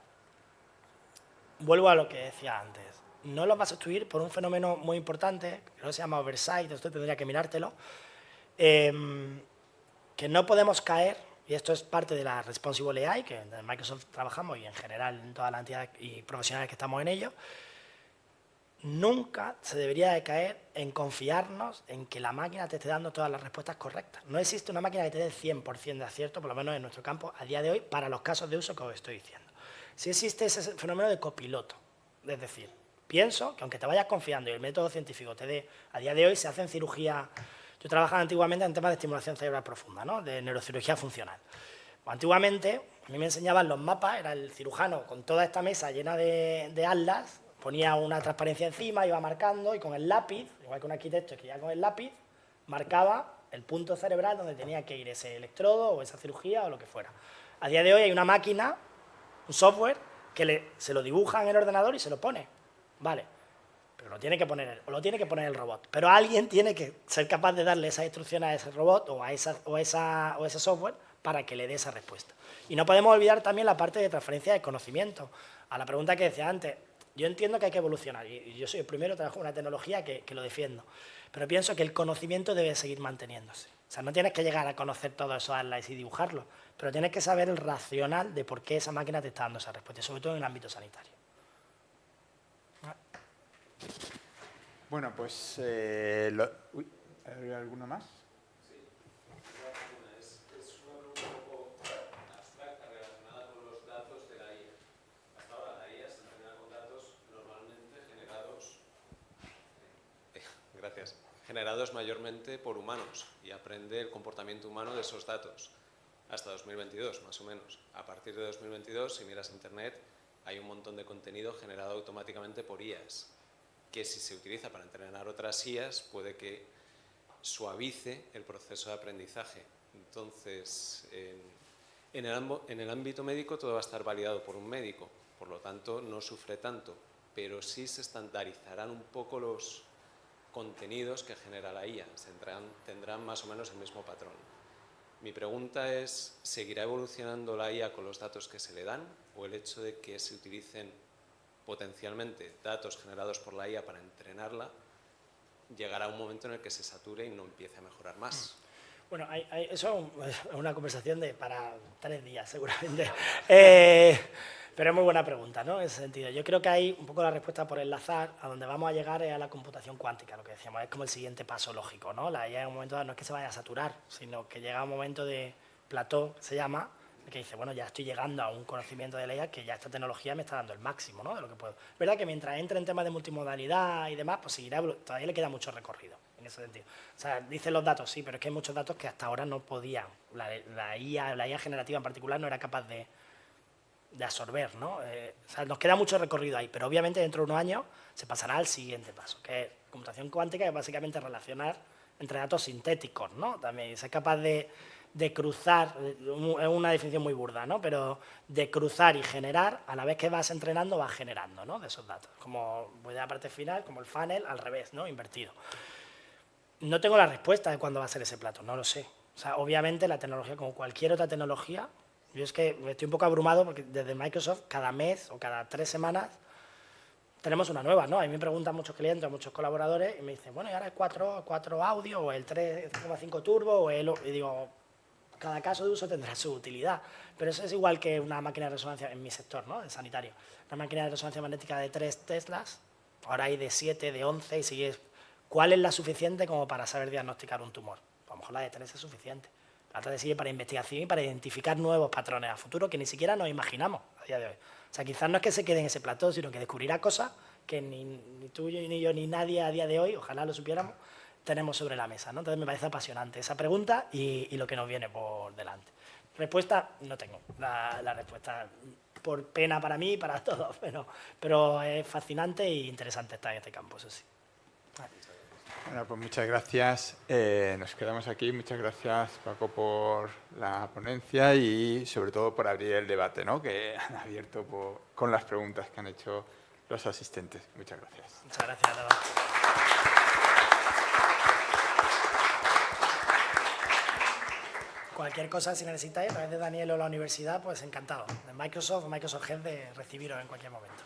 vuelvo a lo que decía antes. No los va a sustituir por un fenómeno muy importante, que no se llama oversight, esto tendría que mirártelo, que no podemos caer, y esto es parte de la Responsible AI, que en Microsoft trabajamos y en general en todas las entidades y profesionales que estamos en ello, nunca se debería de caer en confiarnos en que la máquina te esté dando todas las respuestas correctas. No existe una máquina que te dé el 100% de acierto, por lo menos en nuestro campo, a día de hoy, para los casos de uso que os estoy diciendo. Sí existe ese fenómeno de copiloto, es decir, pienso que aunque te vayas confiando y el método científico te dé, a día de hoy se hace en cirugía, yo trabajaba antiguamente en temas de estimulación cerebral profunda, ¿no? De neurocirugía funcional. Pues antiguamente, a mí me enseñaban los mapas, era el cirujano con toda esta mesa llena de atlas, ponía una transparencia encima, iba marcando y con el lápiz, igual que un arquitecto que ya con el lápiz, marcaba el punto cerebral donde tenía que ir ese electrodo o esa cirugía o lo que fuera. A día de hoy hay una máquina, un software, que se lo dibuja en el ordenador y se lo pone. Vale, pero lo tiene que poner el robot. Pero alguien tiene que ser capaz de darle esa instrucción a ese robot o a ese software para que le dé esa respuesta. Y no podemos olvidar también la parte de transferencia de conocimiento. A la pregunta que decía antes, yo entiendo que hay que evolucionar y yo soy el primero, trabajo en una tecnología que lo defiendo, pero pienso que el conocimiento debe seguir manteniéndose. O sea, no tienes que llegar a conocer todos esos atlas y dibujarlos, pero tienes que saber el racional de por qué esa máquina te está dando esa respuesta, sobre todo en el ámbito sanitario. Bueno, pues... ¿hay alguno más? Generados mayormente por humanos y aprende el comportamiento humano de esos datos hasta 2022, más o menos. A partir de 2022, si miras Internet, hay un montón de contenido generado automáticamente por IAs, que si se utiliza para entrenar otras IAs puede que suavice el proceso de aprendizaje. Entonces, en el ámbito médico todo va a estar validado por un médico, por lo tanto no sufre tanto, pero sí se estandarizarán un poco los contenidos que genera la IA, tendrán más o menos el mismo patrón. Mi pregunta es, ¿seguirá evolucionando la IA con los datos que se le dan o el hecho de que se utilicen potencialmente datos generados por la IA para entrenarla llegará un momento en el que se sature y no empiece a mejorar más? Bueno, eso es una conversación para 3 días seguramente. Pero es muy buena pregunta, ¿no? En ese sentido. Yo creo que hay un poco la respuesta por enlazar, a donde vamos a llegar es a la computación cuántica, lo que decíamos, es como el siguiente paso lógico, ¿no? La IA en un momento dado no es que se vaya a saturar, sino que llega un momento de plató, se llama, que dice, bueno, ya estoy llegando a un conocimiento de la IA que ya esta tecnología me está dando el máximo, ¿no?, de lo que puedo. Es verdad que mientras entre en temas de multimodalidad y demás, pues seguirá, todavía le queda mucho recorrido en ese sentido. O sea, dicen los datos, sí, pero es que hay muchos datos que hasta ahora no podían. La IA generativa en particular no era capaz de absorber, ¿no? O sea, nos queda mucho recorrido ahí, pero obviamente dentro de unos años se pasará al siguiente paso, que es computación cuántica, que es básicamente relacionar entre datos sintéticos, ¿no? También ser capaz de cruzar, es una definición muy burda, ¿no?, pero de cruzar y generar, a la vez que vas entrenando, vas generando, ¿no?, de esos datos. Como voy a la parte final, como el funnel, al revés, ¿no?, invertido. No tengo la respuesta de cuándo va a ser ese plato, no lo sé. O sea, obviamente la tecnología, como cualquier otra tecnología, yo es que estoy un poco abrumado porque desde Microsoft cada mes o cada 3 semanas tenemos una nueva, ¿no? A mí me preguntan muchos clientes, muchos colaboradores y me dicen, bueno, y ahora el 4 audio o el 3,5 turbo o el... Y digo, cada caso de uso tendrá su utilidad, pero eso es igual que una máquina de resonancia en mi sector, ¿no?, el sanitario. Una máquina de resonancia magnética de 3 Teslas, ahora hay de 7, de 11 y sigues. ¿Cuál es la suficiente como para saber diagnosticar un tumor? A lo mejor la de 3 es suficiente. La otra sirve para investigación y para identificar nuevos patrones a futuro que ni siquiera nos imaginamos a día de hoy. O sea, quizás no es que se quede en ese plató, sino que descubrirá cosas que ni tú, ni yo, ni nadie a día de hoy, ojalá lo supiéramos, tenemos sobre la mesa, ¿no? Entonces me parece apasionante esa pregunta y lo que nos viene por delante. Respuesta, no tengo la respuesta, por pena para mí y para todos, pero es fascinante e interesante estar en este campo, eso sí. Bueno, pues muchas gracias. Nos quedamos aquí. Muchas gracias, Paco, por la ponencia y sobre todo por abrir el debate, ¿no?, que han abierto con las preguntas que han hecho los asistentes. Muchas gracias. Muchas gracias a todos. Cualquier cosa, si necesitáis, a través de Daniel o la universidad, pues encantado. De Microsoft Health, de recibiros en cualquier momento.